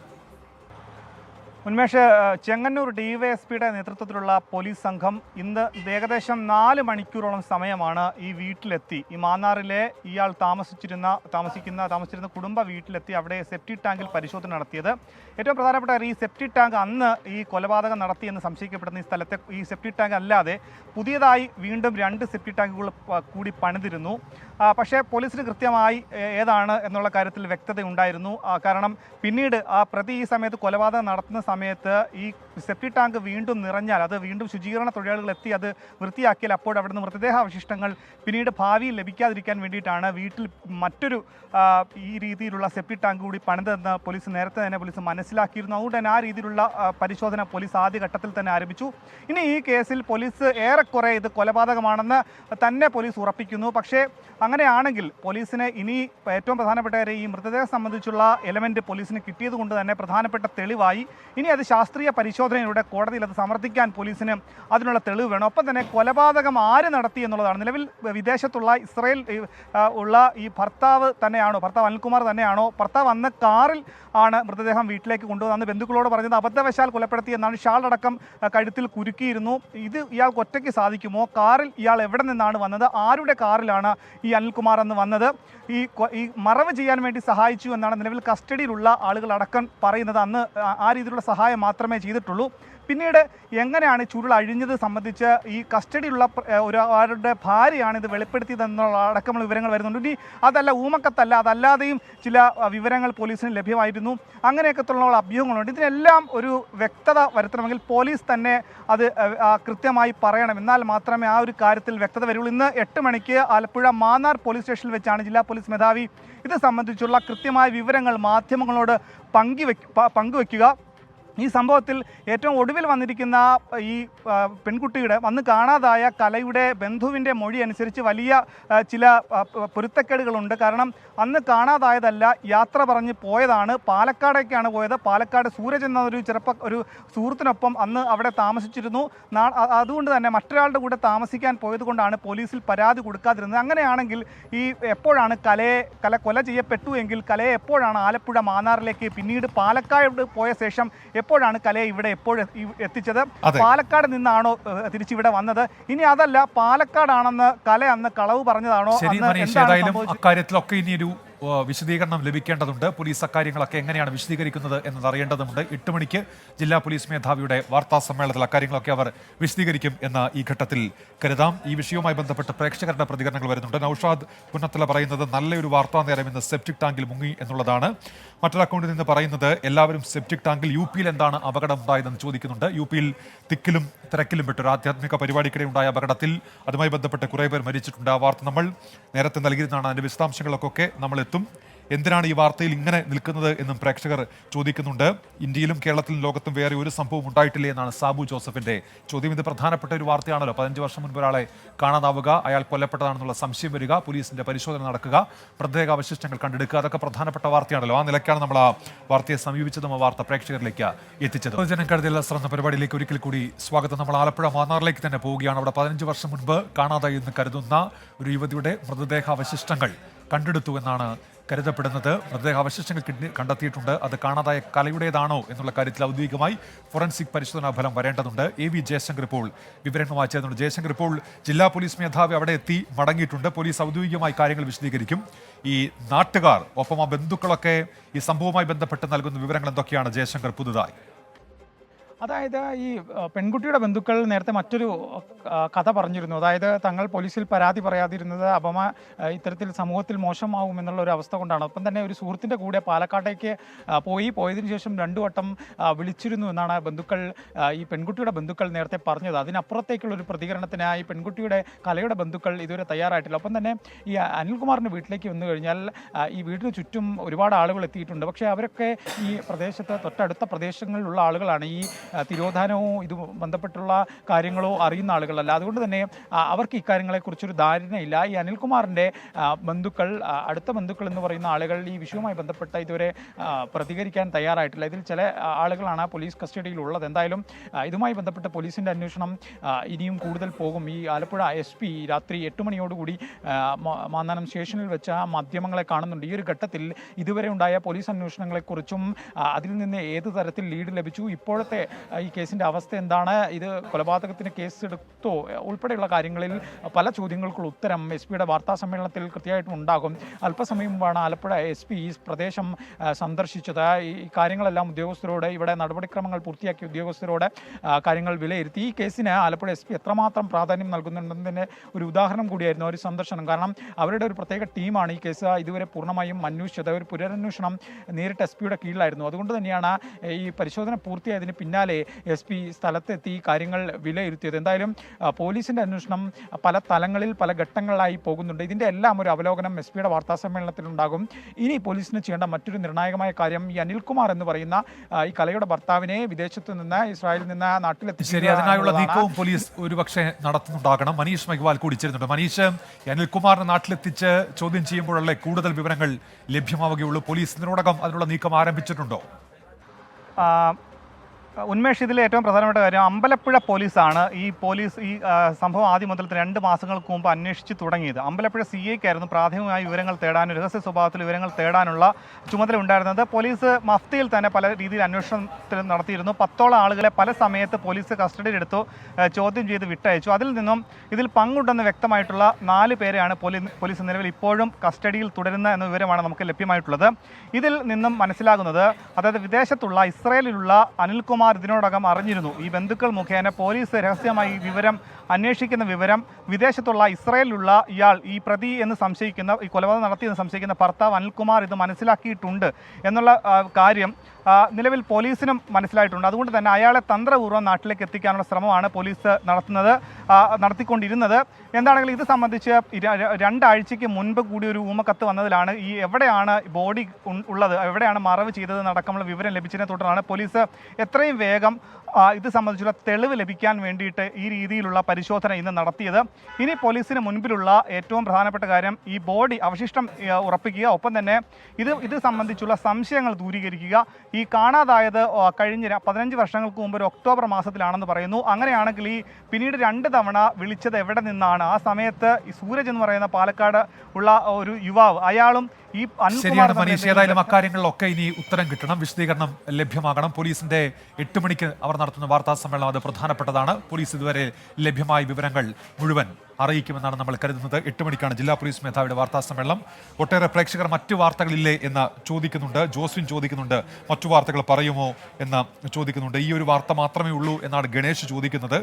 ഉന്മേഷ്, ചെങ്ങന്നൂർ DYSPയുടെ നേതൃത്വത്തിലുള്ള പോലീസ് സംഘം ഇന്ന് ഏകദേശം 4 മണിക്കൂറോളം സമയമാണ് ഈ വീട്ടിലെത്തി, ഈ മാന്നാറിലെ ഇയാൾ താമസിച്ചിരുന്ന കുടുംബ വീട്ടിലെത്തി അവിടെ സെപ്റ്റി ടാങ്കിൽ പരിശോധന നടത്തിയത്. ഏറ്റവും പ്രധാനപ്പെട്ട ഈ സെപ്റ്റി ടാങ്ക് അന്ന് ഈ കൊലപാതകം നടത്തിയെന്ന് സംശയിക്കപ്പെടുന്ന ഈ സ്ഥലത്തെ ഈ സെപ്റ്റി ടാങ്ക് അല്ലാതെ പുതിയതായി വീണ്ടും 2 സെപ്റ്റി ടാങ്കുകൾ കൂടി പണിതിരുന്നു. പക്ഷേ പോലീസിന് കൃത്യമായി ഏതാണ് എന്നുള്ള കാര്യത്തിൽ വ്യക്തത ഉണ്ടായിരുന്നു. കാരണം പിന്നീട് ആ പ്രതി ഈ സമയത്ത് കൊലപാതകം നടത്തുന്ന സമയത്ത് ഈ സെപ്റ്റി ടാങ്ക് വീണ്ടും നിറഞ്ഞാൽ അത് വീണ്ടും ശുചീകരണ തൊഴിലാളികൾ എത്തി അത് വൃത്തിയാക്കിയാൽ അപ്പോൾ അവിടുന്ന് മൃതദേഹാവശിഷ്ടങ്ങൾ പിന്നീട് ഭാവിയിൽ ലഭിക്കാതിരിക്കാൻ വേണ്ടിയിട്ടാണ് വീട്ടിൽ മറ്റൊരു ഈ രീതിയിലുള്ള സെപ്റ്റി ടാങ്ക് കൂടി പണിതെന്ന് പോലീസ് നേരത്തെ തന്നെ മനസ്സിലാക്കിയിരുന്നു. അതുകൊണ്ട് തന്നെ ആ രീതിയിലുള്ള പരിശോധന പോലീസ് ആദ്യഘട്ടത്തിൽ തന്നെ ആരംഭിച്ചു. ഇനി ഈ കേസിൽ പോലീസ് ഏറെക്കുറെ ഇത് കൊലപാതകമാണെന്ന് തന്നെ പോലീസ് ഉറപ്പിക്കുന്നു. പക്ഷേ അങ്ങനെയാണെങ്കിൽ പോലീസിന് ഇനി ഏറ്റവും പ്രധാനപ്പെട്ട ഈ മൃതദേഹം സംബന്ധിച്ചുള്ള എലമെൻറ്റ് പോലീസിന് കിട്ടിയത് കൊണ്ട് തന്നെ പ്രധാനപ്പെട്ട തെളിവായി. ഇനി അത് ശാസ്ത്രീയ പരിശോധനയിലൂടെ കോടതിയിൽ അത് സമർത്ഥിക്കാൻ പോലീസിന് അതിനുള്ള തെളിവ് വേണം. ഒപ്പം തന്നെ കൊലപാതകം ആര് നടത്തി എന്നുള്ളതാണ്. നിലവിൽ വിദേശത്തുള്ള ഇസ്രയേൽ ഉള്ള ഈ ഭർത്താവ് അനിൽകുമാർ തന്നെയാണോ? ഭർത്താവ് അന്ന് കാറിൽ ആണ് മൃതദേഹം വീട്ടിലേക്ക് കൊണ്ടുവന്ന് അന്ന് ബന്ധുക്കളോട് പറഞ്ഞത് അബദ്ധവശാൽ കൊലപ്പെടുത്തി എന്നാണ്. ഷാളടക്കം കഴുത്തിൽ കുരുക്കിയിരുന്നു. ഇത് ഇയാൾക്ക് ഒറ്റയ്ക്ക് സാധിക്കുമോ? കാറിൽ ഇയാൾ എവിടെ നിന്നാണ് വന്നത്? ആരുടെ കാറിലാണ് ഈ അനിൽകുമാർ എന്ന് വന്നത്? ഈ മറവ് ചെയ്യാൻ വേണ്ടി സഹായിച്ചു എന്നാണ് നിലവിൽ കസ്റ്റഡിയിലുള്ള ആളുകളടക്കം പറയുന്നത്. അന്ന് ആ രീതിയിലുള്ള സഹായം മാത്രമേ ചെയ്തിട്ടുള്ളൂ. പിന്നീട് എങ്ങനെയാണ് ചുരുൾ അഴിഞ്ഞത് സംബന്ധിച്ച് ഈ കസ്റ്റഡിയിലുള്ള ഒരാളുടെ ഭാര്യയാണ് ഇത് വെളിപ്പെടുത്തിയതെന്നുള്ള അടക്കമുള്ള വിവരങ്ങൾ വരുന്നുണ്ട്. ഇനി അതല്ല, ഊമക്കത്തല്ല, അതല്ലാതെയും ചില വിവരങ്ങൾ പോലീസിന് ലഭ്യമായിരുന്നു. അങ്ങനെയൊക്കെ ഉള്ള അഭ്യൂഹങ്ങളുണ്ട്. ഇതിനെല്ലാം ഒരു വ്യക്തത വരുത്തണമെങ്കിൽ പോലീസ് തന്നെ അത് കൃത്യമായി പറയണം. എന്നാൽ മാത്രമേ ആ ഒരു കാര്യത്തിൽ വ്യക്തത വരുള്ളൂ. ഇന്ന് 8 മണിക്ക് ആലപ്പുഴ മാന്നാർ പോലീസ് സ്റ്റേഷനിൽ വെച്ചാണ് ജില്ലാ പോലീസ് മേധാവി ഇത് സംബന്ധിച്ചുള്ള കൃത്യമായ വിവരങ്ങൾ മാധ്യമങ്ങളോട് പങ്കുവയ്ക്കുക. ഈ സംഭവത്തിൽ ഏറ്റവും ഒടുവിൽ വന്നിരിക്കുന്ന ഈ പെൺകുട്ടിയുടെ അന്ന് കാണാതായ കലയുടെ ബന്ധുവിൻ്റെ മൊഴി അനുസരിച്ച് വലിയ ചില പൊരുത്തക്കേടുകളുണ്ട്. കാരണം അന്ന് കാണാതായതല്ല, യാത്ര പറഞ്ഞ് പോയതാണ്. പാലക്കാടേക്കാണ് പോയത്. പാലക്കാട് സൂരജ് എന്ന ഒരു സുഹൃത്തിനൊപ്പം അന്ന് അവിടെ താമസിച്ചിരുന്നു. അതുകൊണ്ട് തന്നെ മറ്റൊരാളുടെ കൂടെ താമസിക്കാൻ പോയത് കൊണ്ടാണ് പോലീസിൽ പരാതി കൊടുക്കാതിരുന്നത്. അങ്ങനെയാണെങ്കിൽ ഈ എപ്പോഴാണ് കല കൊല ചെയ്യപ്പെട്ടു എങ്കിൽ കലയെ എപ്പോഴാണ് ആലപ്പുഴ മാന്നാറിലേക്ക് പിന്നീട് പാലക്കാട് പോയ ശേഷം എപ്പോഴാണ് കലയെ ഇവിടെ എത്തിച്ചത്? അതെ. പാലക്കാട് നിന്നാണോ തിരിച്ചിവിടെ വന്നത്? ഇനി അതല്ല, പാലക്കാടാണെന്ന് കല അന്ന് കളവ് പറഞ്ഞതാണോ? ശരി അന്ന് മനീഷ്, എന്താണ് ഏതായാലും സംഭവിച്ചത്? അക്കാര്യത്തിലൊക്കെ ഇനിയൊരു വിശദീകരണം ലഭിക്കേണ്ടതുണ്ട്. പോലീസ് അക്കാര്യങ്ങളൊക്കെ എങ്ങനെയാണ് വിശദീകരിക്കുന്നത് എന്നത് അറിയേണ്ടതുണ്ട്. 8 മണിക്ക് ജില്ലാ പോലീസ് മേധാവിയുടെ വാർത്താ സമ്മേളനത്തിൽ അക്കാര്യങ്ങളൊക്കെ അവർ വിശദീകരിക്കും എന്ന് ഈ ഘട്ടത്തിൽ കരുതാം. ഈ വിഷയവുമായി ബന്ധപ്പെട്ട് പ്രേക്ഷകരുടെ പ്രതികരണങ്ങൾ വരുന്നുണ്ട്. നൌഷാദ് പുന്നത്തല പറയുന്നത് നല്ലൊരു വാർത്താ നേരം ഇന്ന് സെപ്റ്റിക് ടാങ്കിൽ മുങ്ങി എന്നുള്ളതാണ്. മറ്റൊരു അക്കൗണ്ടിൽ നിന്ന് പറയുന്നത് എല്ലാവരും സെപ്റ്റിക് ടാങ്കിൽ യു.പിയിൽ എന്താണ് അപകടം ഉണ്ടായതെന്ന് ചോദിക്കുന്നുണ്ട്. യു.പിയിൽ തിക്കിലും തിരക്കിലും പെട്ടൊരു ആധ്യാത്മിക പരിപാടിക്കിടെ ഉണ്ടായ അപകടത്തിൽ അതുമായി ബന്ധപ്പെട്ട് കുറേ പേർ മരിച്ചിട്ടുണ്ട്. ആ വാർത്ത നമ്മൾ നേരത്തെ നൽകിയിരുന്നതാണ്. അതിന്റെ വിശദാംശങ്ങളൊക്കെ നമ്മൾ എത്തും. എന്തിനാണ് ഈ വാർത്തയിൽ ഇങ്ങനെ നിൽക്കുന്നത് എന്നും പ്രേക്ഷകർ ചോദിക്കുന്നുണ്ട്. ഇന്ത്യയിലും കേരളത്തിലും ലോകത്തും വേറെ ഒരു സംഭവം ഉണ്ടായിട്ടില്ലേ എന്നാണ് സാബു ജോസഫിന്റെ ചോദ്യം. ഇത് പ്രധാനപ്പെട്ട ഒരു വാർത്തയാണല്ലോ. 15 വർഷം മുൻപ് ഒരാളെ കാണാതാവുക, അയാൾ കൊല്ലപ്പെട്ടതാണെന്നുള്ള സംശയം വരിക, പോലീസിന്റെ പരിശോധന നടക്കുക, പ്രത്യേക അവശിഷ്ടങ്ങൾ കണ്ടെടുക്കുക, അതൊക്കെ പ്രധാനപ്പെട്ട വാർത്തയാണല്ലോ. ആ നിലയ്ക്കാണ് നമ്മൾ ആ വാർത്തയെ സമീപിച്ചതും ആ വാർത്ത പ്രേക്ഷകരിലേക്ക് എത്തിച്ചത്. ജനം കരുതൽ എന്ന പരിപാടിയിലേക്ക് ഒരിക്കൽ കൂടി സ്വാഗതം. നമ്മൾ ആലപ്പുഴ മാന്നാറിലേക്ക് തന്നെ പോവുകയാണ്. അവിടെ 15 വർഷം മുൻപ് കാണാതായി എന്ന് കരുതുന്ന ഒരു യുവതിയുടെ മൃതദേഹാവശിഷ്ടങ്ങൾ കണ്ടെടുത്തു എന്നാണ് കരുതപ്പെടുന്നത്. മൃതദേഹാവശിഷ്ടങ്ങൾ കണ്ടെത്തിയിട്ടുണ്ട്. അത് കാണാതായ കലയുടേതാണോ എന്നുള്ള കാര്യത്തിൽ ഔദ്യോഗികമായി ഫോറൻസിക് പരിശോധനാ ഫലം വരേണ്ടതുണ്ട്. AV ജയശങ്കർ ഇപ്പോൾ വിവരങ്ങളുമായി ചേർന്നുണ്ട്. ജയശങ്കർ, ഇപ്പോൾ ജില്ലാ പോലീസ് മേധാവി അവിടെ എത്തി മടങ്ങിയിട്ടുണ്ട്. പോലീസ് ഔദ്യോഗികമായി കാര്യങ്ങൾ വിശദീകരിക്കും. ഈ നാട്ടുകാർ ഒപ്പം ആ ബന്ധുക്കളൊക്കെ ഈ സംഭവവുമായി ബന്ധപ്പെട്ട് നൽകുന്ന വിവരങ്ങൾ എന്തൊക്കെയാണ് ജയശങ്കർ പുതുതായി? അതായത് ഈ പെൺകുട്ടിയുടെ ബന്ധുക്കൾ നേരത്തെ മറ്റൊരു കഥ പറഞ്ഞിരുന്നു. അതായത് തങ്ങൾ പോലീസിൽ പരാതി പറയാതിരുന്നത് ഇത്തരത്തിൽ സമൂഹത്തിൽ മോശമാവുമെന്നുള്ള ഒരു അവസ്ഥ കൊണ്ടാണ്. ഒപ്പം തന്നെ ഒരു സുഹൃത്തിൻ്റെ കൂടെ പാലക്കാട്ടേക്ക് പോയതിനു ശേഷം 2 വട്ടം വിളിച്ചിരുന്നു എന്നാണ് ഈ പെൺകുട്ടിയുടെ ബന്ധുക്കൾ നേരത്തെ പറഞ്ഞത്. അതിനപ്പുറത്തേക്കുള്ളൊരു പ്രതികരണത്തിന് ഈ പെൺകുട്ടിയുടെ കലയുടെ ബന്ധുക്കൾ ഇതുവരെ തയ്യാറായിട്ടില്ല. ഒപ്പം തന്നെ ഈ അനിൽകുമാറിൻ്റെ വീട്ടിലേക്ക് വന്നു കഴിഞ്ഞാൽ ഈ വീടിന് ചുറ്റും ഒരുപാട് ആളുകൾ എത്തിയിട്ടുണ്ട്. പക്ഷേ അവരൊക്കെ ഈ പ്രദേശത്ത് തൊട്ടടുത്ത പ്രദേശങ്ങളിലുള്ള ആളുകളാണ്. ഈ തിരോധാനവും ഇത് ബന്ധപ്പെട്ടുള്ള കാര്യങ്ങളോ അറിയുന്ന ആളുകളല്ല. അതുകൊണ്ട് തന്നെ അവർക്ക് ഇക്കാര്യങ്ങളെക്കുറിച്ചൊരു ധാരണയില്ല. ഈ അനിൽകുമാറിൻ്റെ ബന്ധുക്കൾ, അടുത്ത ബന്ധുക്കൾ എന്ന് പറയുന്ന ആളുകൾ ഈ വിഷയവുമായി ബന്ധപ്പെട്ട ഇതുവരെ പ്രതികരിക്കാൻ തയ്യാറായിട്ടില്ല. ഇതിൽ ചില ആളുകളാണ് പോലീസ് കസ്റ്റഡിയിലുള്ളത്. എന്തായാലും ഇതുമായി ബന്ധപ്പെട്ട പോലീസിൻ്റെ അന്വേഷണം ഇനിയും കൂടുതൽ പോകും. ഈ ആലപ്പുഴ SP രാത്രി 8 മണിയോടുകൂടി മാന്നാനം സ്റ്റേഷനിൽ വെച്ച മാധ്യമങ്ങളെ കാണുന്നുണ്ട്. ഈ ഒരു ഘട്ടത്തിൽ ഇതുവരെ ഉണ്ടായ പോലീസ് അന്വേഷണങ്ങളെക്കുറിച്ചും അതിൽ നിന്ന് ഏത് തരത്തിൽ ലീഡ് ലഭിച്ചു, ഇപ്പോഴത്തെ ഈ കേസിൻ്റെ അവസ്ഥ എന്താണ്, ഇത് കൊലപാതകത്തിന് കേസ് എടുത്തോ ഉൾപ്പെടെയുള്ള കാര്യങ്ങളിൽ പല ചോദ്യങ്ങൾക്കുള്ള ഉത്തരം SP-യുടെ വാർത്താ സമ്മേളനത്തിൽ കൃത്യമായിട്ടും ഉണ്ടാകും. അല്പസമയം മുമ്പാണ് ആലപ്പുഴ SP ഈ പ്രദേശം സന്ദർശിച്ചത്. ഈ കാര്യങ്ങളെല്ലാം ഉദ്യോഗസ്ഥരോട്, ഇവിടെ നടപടിക്രമങ്ങൾ പൂർത്തിയാക്കിയ ഉദ്യോഗസ്ഥരോട് കാര്യങ്ങൾ വിലയിരുത്തി. ഈ കേസിന് ആലപ്പുഴ SP എത്രമാത്രം പ്രാധാന്യം നൽകുന്നുണ്ടെന്നതിന് ഒരു ഉദാഹരണം കൂടിയായിരുന്നു ഒരു സന്ദർശനം. കാരണം അവരുടെ ഒരു പ്രത്യേക ടീമാണ് ഈ കേസ് ഇതുവരെ പൂർണ്ണമായും അന്വേഷിച്ചത്. ഒരു പുനരന്വേഷണം നേരിട്ട് SP-യുടെ കീഴിലായിരുന്നു. അതുകൊണ്ട് തന്നെയാണ് ഈ പരിശോധന പൂർത്തിയായതിന് പിന്നാലെ SP സ്ഥലത്തെത്തി കാര്യങ്ങൾ വിലയിരുത്തിയത്. എന്തായാലും പോലീസിൻ്റെ അന്വേഷണം പല തലങ്ങളിൽ പല ഘട്ടങ്ങളിലായി പോകുന്നുണ്ട്. ഇതിൻ്റെ എല്ലാം ഒരു അവലോകനം SP-യുടെ വാർത്താ സമ്മേളനത്തിലുണ്ടാകും. ഇനി പോലീസിന് ചെയ്യേണ്ട മറ്റൊരു നിർണായകമായ കാര്യം ഈ അനിൽകുമാർ എന്ന് പറയുന്ന ഈ കലയുടെ ഭർത്താവിനെ വിദേശത്ത് നിന്ന്, ഇസ്രായേലിൽ നിന്ന് നാട്ടിലെത്തിച്ചു. ശരി, അതിനായുള്ള നീക്കവും പോലീസ് ഒരുപക്ഷെ നടത്തുന്നുണ്ടാകണം. മനീഷ് മഗ്വാൽ കൂടി ചേരുന്നുണ്ട്. മനീഷ്, അനിൽകുമാറിനെ നാട്ടിലെത്തിച്ച് ചോദ്യം ചെയ്യുമ്പോഴല്ലേ കൂടുതൽ വിവരങ്ങൾ ലഭ്യമാവുകയുള്ളൂ? പോലീസ് ഇതിനോടകം അതിനുള്ള നീക്കം ആരംഭിച്ചിട്ടുണ്ടോ? ഉന്മേഷ്, ഇതിൽ ഏറ്റവും പ്രധാനപ്പെട്ട കാര്യം അമ്പലപ്പുഴ പോലീസാണ് ഈ സംഭവം ആദ്യം മുതൽ 2 മാസങ്ങൾക്ക് മുമ്പ് അന്വേഷിച്ച് തുടങ്ങിയത്. അമ്പലപ്പുഴ CAയ്ക്കായിരുന്നു പ്രാഥമികമായി വിവരങ്ങൾ തേടാനും രഹസ്യ സ്വഭാവത്തിൽ വിവരങ്ങൾ തേടാനുള്ള ചുമതല ഉണ്ടായിരുന്നത്. പോലീസ് മഫ്തിയിൽ തന്നെ പല രീതിയിൽ അന്വേഷണം നടത്തിയിരുന്നു. 10ഓളം ആളുകളെ പല സമയത്ത് പോലീസ് കസ്റ്റഡിയിലെടുത്തു, ചോദ്യം ചെയ്ത് വിട്ടയച്ചു. അതിൽ നിന്നും ഇതിൽ പങ്കുണ്ടെന്ന് വ്യക്തമായിട്ടുള്ള 4 പേരെയാണ് പോലീസ് നിലവിൽ ഇപ്പോഴും കസ്റ്റഡിയിൽ തുടരുന്ന എന്ന വിവരമാണ് നമുക്ക് ലഭ്യമായിട്ടുള്ളത്. ഇതിൽ നിന്നും മനസ്സിലാകുന്നത്, അതായത് വിദേശത്തുള്ള ഇസ്രായേലിലുള്ള അനിൽകുമാർ ഇതിനോടകം അറിഞ്ഞിരുന്നു. ഈ ബന്ധുക്കൾ മുഖേന പോലീസ് രഹസ്യമായി അന്വേഷിക്കുന്ന വിവരം വിദേശത്തുള്ള ഇസ്രായേലിലുള്ള ഇയാൾ, ഈ പ്രതി എന്ന് സംശയിക്കുന്ന, ഈ കൊലപാതകം നടത്തിയെന്ന് സംശയിക്കുന്ന ഭർത്താവ് അനിൽകുമാർ ഇത് മനസ്സിലാക്കിയിട്ടുണ്ട് എന്നുള്ള കാര്യം നിലവിൽ പോലീസിനും മനസ്സിലായിട്ടുണ്ട്. അതുകൊണ്ട് തന്നെ അയാളെ തന്ത്രപൂർവ്വം നാട്ടിലേക്ക് എത്തിക്കാനുള്ള ശ്രമമാണ് പോലീസ് നടത്തിക്കൊണ്ടിരുന്നത്. എന്താണെങ്കിലും ഇത് സംബന്ധിച്ച് 2 ആഴ്ചയ്ക്ക് മുൻപ് കൂടി ഒരു ഊമക്കത്ത് വന്നതിലാണ് ഈ എവിടെയാണ് ബോഡി ഉള്ളത്, എവിടെയാണ് മറവ് ചെയ്തതെന്നടക്കമുള്ള വിവരം ലഭിച്ചതിനെ തുടർന്നാണ് പോലീസ് എത്രയും വേഗം ഇത് സംബന്ധിച്ചുള്ള തെളിവ് ലഭിക്കാൻ വേണ്ടിയിട്ട് ഈ രീതിയിലുള്ള പരിശോധന ഇന്ന് നടത്തിയത്. ഇനി പോലീസിന് മുൻപിലുള്ള ഏറ്റവും പ്രധാനപ്പെട്ട കാര്യം ഈ ബോഡി അവശിഷ്ടം ഉറപ്പിക്കുക, ഒപ്പം തന്നെ ഇത് സംബന്ധിച്ചുള്ള സംശയങ്ങൾ ദൂരീകരിക്കുക. ഈ കാണാതായത് കഴിഞ്ഞ 15 വർഷങ്ങൾക്ക് മുമ്പ് ഒരു ഒക്ടോബർ മാസത്തിലാണെന്ന് പറയുന്നു. അങ്ങനെയാണെങ്കിൽ ഈ പിന്നീട് 2 തവണ വിളിച്ചത് എവിടെ നിന്നാണ്? ആ സമയത്ത് ഈ സൂരജ് എന്ന് പറയുന്ന പാലക്കാട് ഉള്ള ഒരു യുവാവ്, അയാളും ഈ അനിൽകുമാർ ശരിയാണ് തന്നെ മനീഷ്. ഏതായാലും അക്കാര്യങ്ങളിലൊക്കെ ഇനി ഉത്തരം കിട്ടണം, വിശദീകരണം ലഭ്യമാകണം. പോലീസിന്റെ 8 മണിക്ക് അവർ നടത്തുന്ന വാർത്താ സമ്മേളനം അത് പ്രധാനപ്പെട്ടതാണ്. പോലീസ് ഇതുവരെ ലഭ്യമായ വിവരങ്ങൾ മുഴുവൻ അറിയിക്കുമെന്നാണ് നമ്മൾ കരുതുന്നത്. 8 മണിക്കാണ് ജില്ലാ പോലീസ് മേധാവിയുടെ വാർത്താ സമ്മേളനം. ഒട്ടേറെ പ്രേക്ഷകർ മറ്റു വാർത്തകളില്ലേ എന്ന് ചോദിക്കുന്നുണ്ട്. ജോസ്വിൻ ചോദിക്കുന്നുണ്ട്, മറ്റു വാർത്തകൾ പറയുമോ എന്ന് ചോദിക്കുന്നുണ്ട്. ഈ ഒരു വാർത്ത മാത്രമേ ഉള്ളൂ എന്നാണ് ഗണേഷ് ചോദിക്കുന്നത്.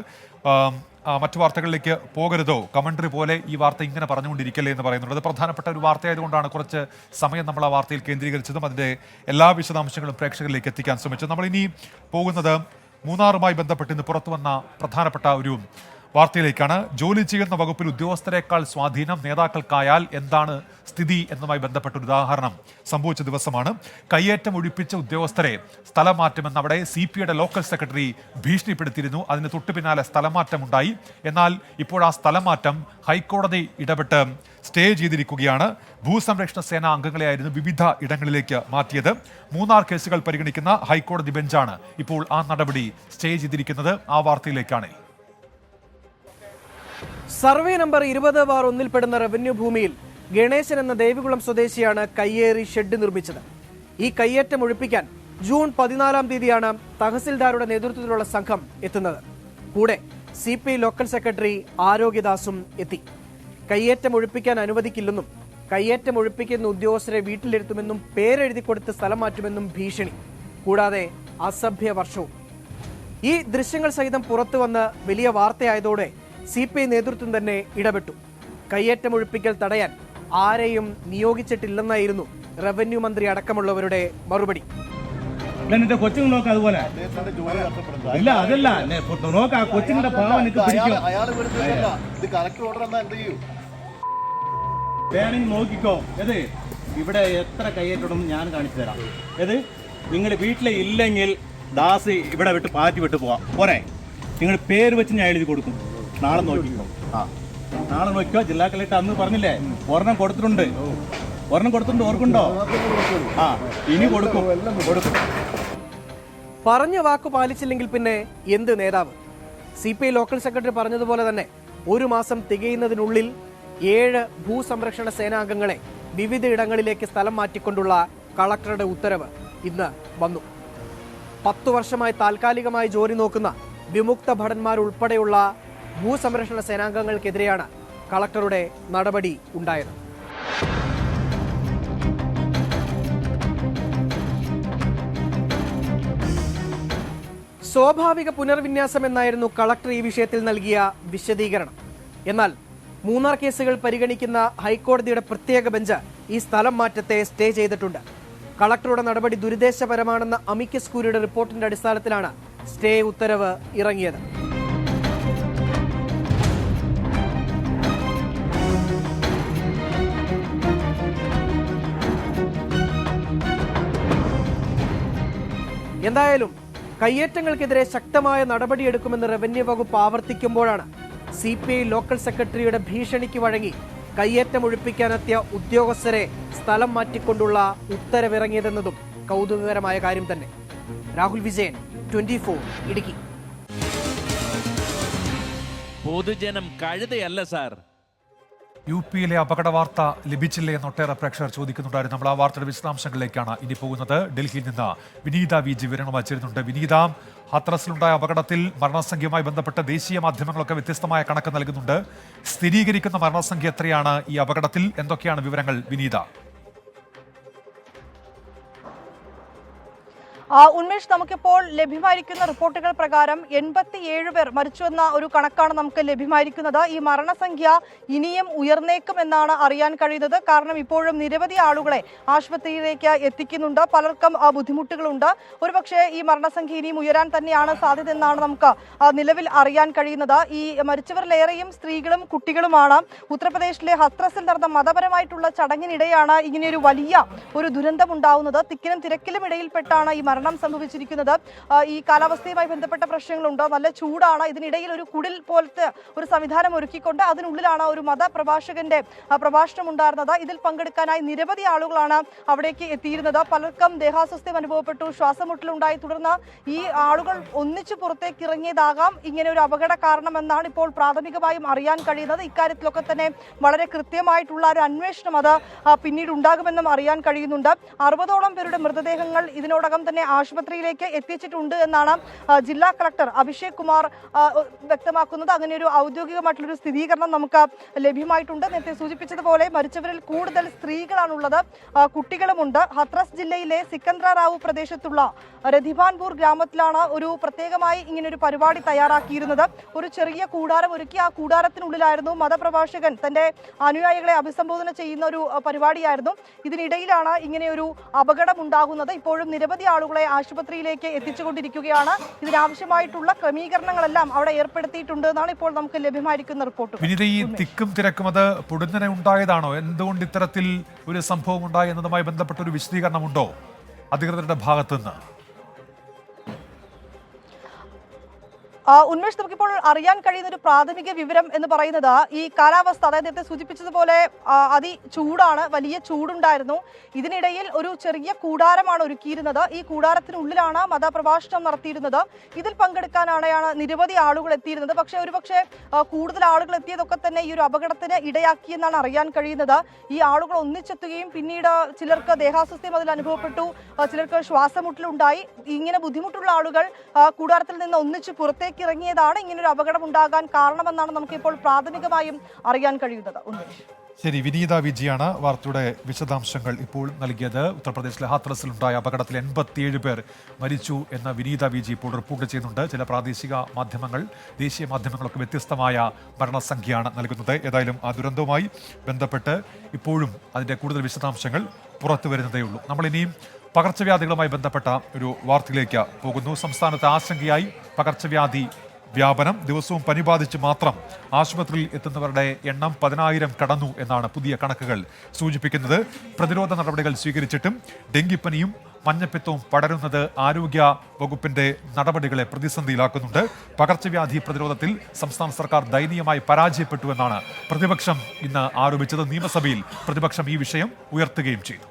മറ്റു വാർത്തകളിലേക്ക് പോകരുതോ, കമന്ററി പോലെ ഈ വാർത്ത ഇങ്ങനെ പറഞ്ഞുകൊണ്ടിരിക്കല്ലേ എന്ന് പറയുന്നുണ്ട്. അത് പ്രധാനപ്പെട്ട ഒരു വാർത്തയായതുകൊണ്ടാണ് കുറച്ച് സമയം നമ്മൾ ആ വാർത്തയിൽ കേന്ദ്രീകരിച്ചതും അതിൻ്റെ എല്ലാ വിശദാംശങ്ങളും പ്രേക്ഷകരിലേക്ക് എത്തിക്കാൻ ശ്രമിച്ചത്. നമ്മളിനി പോകുന്നത് മൂന്നാറുമായി ബന്ധപ്പെട്ട് ഇന്ന് പുറത്തു വന്ന പ്രധാനപ്പെട്ട ഒരു വാർത്തയിലേക്കാണ്. ജോലി ചെയ്യുന്ന വകുപ്പിൽ ഉദ്യോഗസ്ഥരെക്കാൾ സ്വാധീനം നേതാക്കൾക്കായാൽ എന്താണ് സ്ഥിതി എന്നതുമായി ബന്ധപ്പെട്ട ഒരു ഉദാഹരണം സംഭവിച്ച ദിവസമാണ്. കയ്യേറ്റം ഒഴിപ്പിച്ച ഉദ്യോഗസ്ഥരെ സ്ഥലം മാറ്റുമെന്ന് അവിടെ CPIയുടെ ലോക്കൽ സെക്രട്ടറി ഭീഷണിപ്പെടുത്തിയിരുന്നു. അതിന് തൊട്ടു പിന്നാലെ സ്ഥലമാറ്റമുണ്ടായി. എന്നാൽ ഇപ്പോൾ ആ സ്ഥലമാറ്റം ഹൈക്കോടതി ഇടപെട്ട് സ്റ്റേ ചെയ്തിരിക്കുകയാണ്. ഭൂസംരക്ഷണ സേന അംഗങ്ങളെയായിരുന്നു വിവിധ ഇടങ്ങളിലേക്ക് മാറ്റിയത്. 3 കേസുകൾ പരിഗണിക്കുന്ന ഹൈക്കോടതി ബെഞ്ചാണ് ഇപ്പോൾ ആ നടപടി സ്റ്റേ ചെയ്തിരിക്കുന്നത്. ആ വാർത്തയിലേക്കാണ്. സർവേ നമ്പർ 20/1 പെടുന്ന റവന്യൂ ഭൂമിയിൽ ഗണേശൻ എന്ന ദേവികുളം സ്വദേശിയാണ് കയ്യേറി ഷെഡ് നിർമ്മിച്ചത്. ഈ കയ്യേറ്റം ഒഴിപ്പിക്കാൻ ജൂൺ 14-ാം തീയതിയാണ് തഹസിൽദാരുടെ നേതൃത്വത്തിലുള്ള സംഘം എത്തുന്നത്. കൂടെ CPI ലോക്കൽ സെക്രട്ടറി ആരോഗ്യദാസും എത്തി. കയ്യേറ്റം ഒഴിപ്പിക്കാൻ അനുവദിക്കില്ലെന്നും കയ്യേറ്റം ഒഴിപ്പിക്കുന്ന ഉദ്യോഗസ്ഥരെ വീട്ടിലിരുത്തുമെന്നും പേരെഴുതി കൊടുത്ത് സ്ഥലം മാറ്റുമെന്നും ഭീഷണി, കൂടാതെ അസഭ്യ വർഷവും. ഈ ദൃശ്യങ്ങൾ സഹിതം പുറത്തു വന്ന് വലിയ വാർത്തയായതോടെ CPI നേതൃത്വം തന്നെ ഇടപെട്ടു. കയ്യേറ്റം ഒഴിപ്പിക്കൽ തടയാൻ ആരെയും നിയോഗിച്ചിട്ടില്ലെന്നായിരുന്നു റവന്യൂ മന്ത്രി അടക്കമുള്ളവരുടെ മറുപടി. എന്റെ കൊച്ചുങ്ങൾ നോക്കാം അതുപോലെ ഇല്ല അതല്ല നോക്കാം കൊച്ചിന്റെ പാവം എനിക്ക് പിടിക്കും. വേണമെങ്കിൽ നോക്കിക്കോ. ഏത് ഇവിടെ എത്ര കയ്യേറ്റം ഞാൻ കാണിച്ചു തരാം. ഏത് നിങ്ങൾ വീട്ടിലെ ഇല്ലെങ്കിൽ ദാസ് ഇവിടെ വിട്ട് പാറ്റി വിട്ട് പോവാം. പോരെ നിങ്ങൾ പേര് വെച്ച് ഞാൻ എഴുതി കൊടുക്കും. നാളെ നോക്കിക്കോ. നാളെ നോക്കിക്കോ. ജില്ലാ കളക്ടർ അന്ന് പറഞ്ഞില്ലേ ഒരെണ്ണം കൊടുത്തിട്ടുണ്ട്. ഓർക്കുണ്ടോ? ഇനി കൊടുക്കും. പറഞ്ഞ വാക്കു പാലിച്ചില്ലെങ്കിൽ പിന്നെ എന്ത് നേതാവ്? CPI ലോക്കൽ സെക്രട്ടറി പറഞ്ഞതുപോലെ തന്നെ 1 മാസം തികയുന്നതിനുള്ളിൽ 7 ഭൂസംരക്ഷണ സേനാംഗങ്ങളെ വിവിധ ഇടങ്ങളിലേക്ക് സ്ഥലം മാറ്റിക്കൊണ്ടുള്ള കളക്ടറുടെ ഉത്തരവ് ഇന്ന് വന്നു. 10 വർഷമായി താൽക്കാലികമായി ജോലി നോക്കുന്ന വിമുക്ത ഭടന്മാരുൾപ്പെടെയുള്ള ഭൂസംരക്ഷണ സേനാംഗങ്ങൾക്കെതിരെയാണ് കളക്ടറുടെ നടപടി ഉണ്ടായത്. സ്വാഭാവിക പുനർവിന്യാസം എന്നായിരുന്നു കളക്ടർ ഈ വിഷയത്തിൽ നൽകിയ വിശദീകരണം. എന്നാൽ 3 കേസുകൾ പരിഗണിക്കുന്ന ഹൈക്കോടതിയുടെ പ്രത്യേക ബെഞ്ച് ഈ സ്ഥലം മാറ്റത്തെ സ്റ്റേ ചെയ്തിട്ടുണ്ട്. കളക്ടറുടെ നടപടി ദുരുദ്ദേശപരമാണെന്ന അമിക്കസ് ക്യൂറിയുടെ റിപ്പോർട്ടിന്റെ അടിസ്ഥാനത്തിലാണ് സ്റ്റേ ഉത്തരവ് ഇറങ്ങിയത്. എന്തായാലും കയ്യേറ്റങ്ങൾക്കെതിരെ ശക്തമായ നടപടിയെടുക്കുമെന്ന് റവന്യൂ വകുപ്പ് ആവർത്തിക്കുമ്പോഴാണ് CPI ലോക്കൽ സെക്രട്ടറിയുടെ ഭീഷണിക്ക് വഴങ്ങി കയ്യേറ്റം ഒഴിപ്പിക്കാനെത്തിയ ഉദ്യോഗസ്ഥരെ സ്ഥലം മാറ്റിക്കൊണ്ടുള്ള ഉത്തരവിറങ്ങിയതെന്നതും കൗതുകകരമായ കാര്യം തന്നെ. രാഹുൽ വിജയൻ, 24 ഇടുക്കി. പൊതുജനം കഴുതയല്ല സാർ. UPയിലെ അപകട വാർത്ത ലഭിച്ചില്ലേ എന്നൊട്ടേറെ പ്രേക്ഷകർ ചോദിക്കുന്നുണ്ടായിരുന്നു. നമ്മൾ ആ വാർത്തയുടെ വിശദാംശങ്ങളിലേക്കാണ് ഇനി പോകുന്നത്. ഡൽഹിയിൽ നിന്ന് വിനീത VG വിവരങ്ങൾ വച്ചിരുന്നുണ്ട്. വിനീത, ഹാത്രസിലുണ്ടായ അപകടത്തിൽ മരണസംഖ്യയുമായി ബന്ധപ്പെട്ട് ദേശീയ മാധ്യമങ്ങളൊക്കെ വ്യത്യസ്തമായ കണക്ക് നൽകുന്നുണ്ട്. സ്ഥിരീകരിക്കുന്ന മരണസംഖ്യ എത്രയാണ് ഈ അപകടത്തിൽ? എന്തൊക്കെയാണ് വിവരങ്ങൾ വിനീത? ഉന്മേഷ്, നമുക്കിപ്പോൾ ലഭ്യമായിരിക്കുന്ന റിപ്പോർട്ടുകൾ പ്രകാരം 87 പേർ മരിച്ചുവെന്ന ഒരു കണക്കാണ് നമുക്ക് ലഭ്യമായിരിക്കുന്നത്. ഈ മരണസംഖ്യ ഇനിയും ഉയർന്നേക്കുമെന്നാണ് അറിയാൻ കഴിയുന്നത്. കാരണം ഇപ്പോഴും നിരവധി ആളുകളെ ആശുപത്രിയിലേക്ക് എത്തിക്കുന്നുണ്ട്. പലർക്കും ബുദ്ധിമുട്ടുകളുണ്ട്. ഒരുപക്ഷെ ഈ മരണസംഖ്യ ഇനിയും ഉയരാൻ തന്നെയാണ് സാധ്യത എന്നാണ് നമുക്ക് നിലവിൽ അറിയാൻ കഴിയുന്നത്. ഈ മരിച്ചവരിലേറെയും സ്ത്രീകളും കുട്ടികളുമാണ്. ഉത്തർപ്രദേശിലെ ഹത്രസിൽ നടന്ന മതപരമായിട്ടുള്ള ചടങ്ങിനിടെയാണ് ഇങ്ങനെയൊരു വലിയ ഒരു ദുരന്തം ഉണ്ടാവുന്നത്. തിക്കിനും തിരക്കിലും ഇടയിൽപ്പെട്ടാണ് ഈ മരണം സംഭവിച്ചിരിക്കുന്നത്. ഈ കാലാവസ്ഥയുമായി ബന്ധപ്പെട്ട പ്രശ്നങ്ങളുണ്ട്, നല്ല ചൂടാണ്. ഇതിനിടയിൽ ഒരു കുടിൽ പോലത്തെ ഒരു സംവിധാനം ഒരുക്കിക്കൊണ്ട് അതിനുള്ളിലാണ് ഒരു മതപ്രഭാഷകന്റെ പ്രഭാഷണം ഉണ്ടായിരുന്നത്. ഇതിൽ പങ്കെടുക്കാനായി നിരവധി ആളുകളാണ് അവിടേക്ക് എത്തിയിരുന്നത്. പലർക്കും ദേഹാസ്വസ്ഥ്യം അനുഭവപ്പെട്ടു, ശ്വാസമുട്ടലുണ്ടായി. തുടർന്ന് ഈ ആളുകൾ ഒന്നിച്ചു പുറത്തേക്ക് ഇറങ്ങിയതാകാം ഇങ്ങനെ ഒരു അപകട കാരണമെന്നാണ് ഇപ്പോൾ പ്രാഥമികമായും അറിയാൻ കഴിയുന്നത്. ഇക്കാര്യത്തിലൊക്കെ തന്നെ വളരെ കൃത്യമായിട്ടുള്ള ഒരു അന്വേഷണം അത് പിന്നീട് ഉണ്ടാകുമെന്നും അറിയാൻ കഴിയുന്നുണ്ട്. 60ഓളം പേരുടെ മൃതദേഹങ്ങൾ ഇതിനോടകം തന്നെ ആശുപത്രിയിലേക്ക് എത്തിച്ചിട്ടുണ്ട് എന്നാണ് ജില്ലാ കളക്ടർ അഭിഷേക് കുമാർ വ്യക്തമാക്കുന്നത്. അങ്ങനെ ഒരു ഔദ്യോഗികമായിട്ടുള്ളൊരു സ്ഥിരീകരണം നമുക്ക് ലഭ്യമായിട്ടുണ്ട്. നേരത്തെ സൂചിപ്പിച്ചതുപോലെ മരിച്ചവരിൽ കൂടുതൽ സ്ത്രീകളാണുള്ളത്, കുട്ടികളുമുണ്ട്. ഹത്രാസ് ജില്ലയിലെ സിക്കന്ദ്ര റാവു പ്രദേശത്തുള്ള രതിഭാൻപൂർ ഗ്രാമത്തിലാണ് ഒരു പ്രത്യേകമായി ഇങ്ങനൊരു പരിപാടി തയ്യാറാക്കിയിരുന്നത്. ഒരു ചെറിയ കൂടാരം ഒരുക്കി ആ കൂടാരത്തിനുള്ളിലായിരുന്നു മതപ്രഭാഷകൻ തന്റെ അനുയായികളെ അഭിസംബോധന ചെയ്യുന്ന ഒരു പരിപാടിയായിരുന്നു. ഇതിനിടയിലാണ് ഇങ്ങനെ ഒരു അപകടം ഉണ്ടാകുന്നത്. ഇപ്പോഴും നിരവധി ആളുകളെ ആശുപത്രിയിലേക്ക് എത്തിച്ചുകൊണ്ടിരിക്കുകയാണ്. ഇതിനാവശ്യമായിട്ടുള്ള ക്രമീകരണങ്ങളെല്ലാം അവിടെ ഏർപ്പെടുത്തിയിട്ടുണ്ട് എന്നാണ് ഇപ്പോൾ നമുക്ക് ലഭ്യമായിരിക്കുന്ന റിപ്പോർട്ട്. വിനീത, ഈ തിക്കും തിരക്കും അത് പൊടുന്നനെ ഉണ്ടായതാണോ? എന്തുകൊണ്ട് ഇത്തരത്തിൽ ഒരു സംഭവം ഉണ്ടായി എന്നതുമായി ബന്ധപ്പെട്ട ഒരു വിശദീകരണമുണ്ടോ അധികൃതരുടെ ഭാഗത്തുനിന്ന്? ഉന്മേഷ്, നമുക്കിപ്പോൾ അറിയാൻ കഴിയുന്ന ഒരു പ്രാഥമിക വിവരം എന്ന് പറയുന്നത് ഈ കാലാവസ്ഥ, അതായത് നേരത്തെ സൂചിപ്പിച്ചതുപോലെ അതിചൂടാണ്, വലിയ ചൂടുണ്ടായിരുന്നു. ഇതിനിടയിൽ ഒരു ചെറിയ കൂടാരമാണ് ഒരുക്കിയിരുന്നത്. ഈ കൂടാരത്തിനുള്ളിലാണ് മതപ്രഭാഷണം നടത്തിയിരുന്നത്. ഇതിൽ പങ്കെടുക്കാനാണ് നിരവധി ആളുകൾ എത്തിയിരുന്നത്. പക്ഷേ ഒരുപക്ഷെ കൂടുതൽ ആളുകൾ എത്തിയതൊക്കെ തന്നെ ഈ ഒരു അപകടത്തിന് ഇടയാക്കിയെന്നാണ് അറിയാൻ കഴിയുന്നത്. ഈ ആളുകൾ ഒന്നിച്ചെത്തുകയും പിന്നീട് ചിലർക്ക് ദേഹാസ്വസ്ഥ്യം അതിൽ അനുഭവപ്പെട്ടു, ചിലർക്ക് ശ്വാസമുട്ടലുണ്ടായി. ഇങ്ങനെ ബുദ്ധിമുട്ടുള്ള ആളുകൾ കൂടാരത്തിൽ നിന്ന് ഒന്നിച്ച് പുറത്തേക്ക് ഇറങ്ങിയതാണ് ഇങ്ങനൊരു അപകടം ഉണ്ടാകാൻ കാരണമെന്നാണ് നമുക്കിപ്പോൾ പ്രാഥമികമായും അറിയാൻ കഴിയുന്നത്. ശരി, വിനീത വിജിയാണ് വാർത്തയുടെ വിശദാംശങ്ങൾ ഇപ്പോൾ നൽകിയത്. ഉത്തർപ്രദേശിലെ ഹാത്രസിലുണ്ടായ അപകടത്തിൽ 87 പേർ മരിച്ചു എന്ന വിനീത വിജി ഇപ്പോൾ റിപ്പോർട്ട് ചെയ്യുന്നുണ്ട്. ചില പ്രാദേശിക മാധ്യമങ്ങൾ, ദേശീയ മാധ്യമങ്ങളൊക്കെ വ്യത്യസ്തമായ മരണസംഖ്യയാണ് നൽകുന്നത്. ഏതായാലും ആ ദുരന്തവുമായി ബന്ധപ്പെട്ട് ഇപ്പോഴും അതിൻ്റെ കൂടുതൽ വിശദാംശങ്ങൾ പുറത്തു വരുന്നതേ ഉള്ളൂ. നമ്മളിനിയും പകർച്ചവ്യാധികളുമായി ബന്ധപ്പെട്ട ഒരു വാർത്തയിലേക്ക് പോകുന്നു. സംസ്ഥാനത്ത് ആശങ്കയായി പകർച്ചവ്യാധി വ്യാപനം. ദിവസവും പനി ബാധിച്ച് മാത്രം ആശുപത്രിയിൽ എത്തുന്നവരുടെ എണ്ണം 10,000 കടന്നു എന്നാണ് പുതിയ കണക്കുകൾ സൂചിപ്പിക്കുന്നത്. പ്രതിരോധ നടപടികൾ സ്വീകരിച്ചിട്ടും ഡെങ്കിപ്പനിയും മഞ്ഞപ്പിത്തവും പടരുന്നത് ആരോഗ്യ വകുപ്പിന്റെ നടപടികളെ പ്രതിസന്ധിയിലാക്കുന്നുണ്ട്. പകർച്ചവ്യാധി പ്രതിരോധത്തിൽ സംസ്ഥാന സർക്കാർ ദയനീയമായി പരാജയപ്പെട്ടുവെന്നാണ് പ്രതിപക്ഷം ഇന്ന് ആരോപിച്ചത്. നിയമസഭയിൽ പ്രതിപക്ഷം ഈ വിഷയം ഉയർത്തുകയും ചെയ്തു.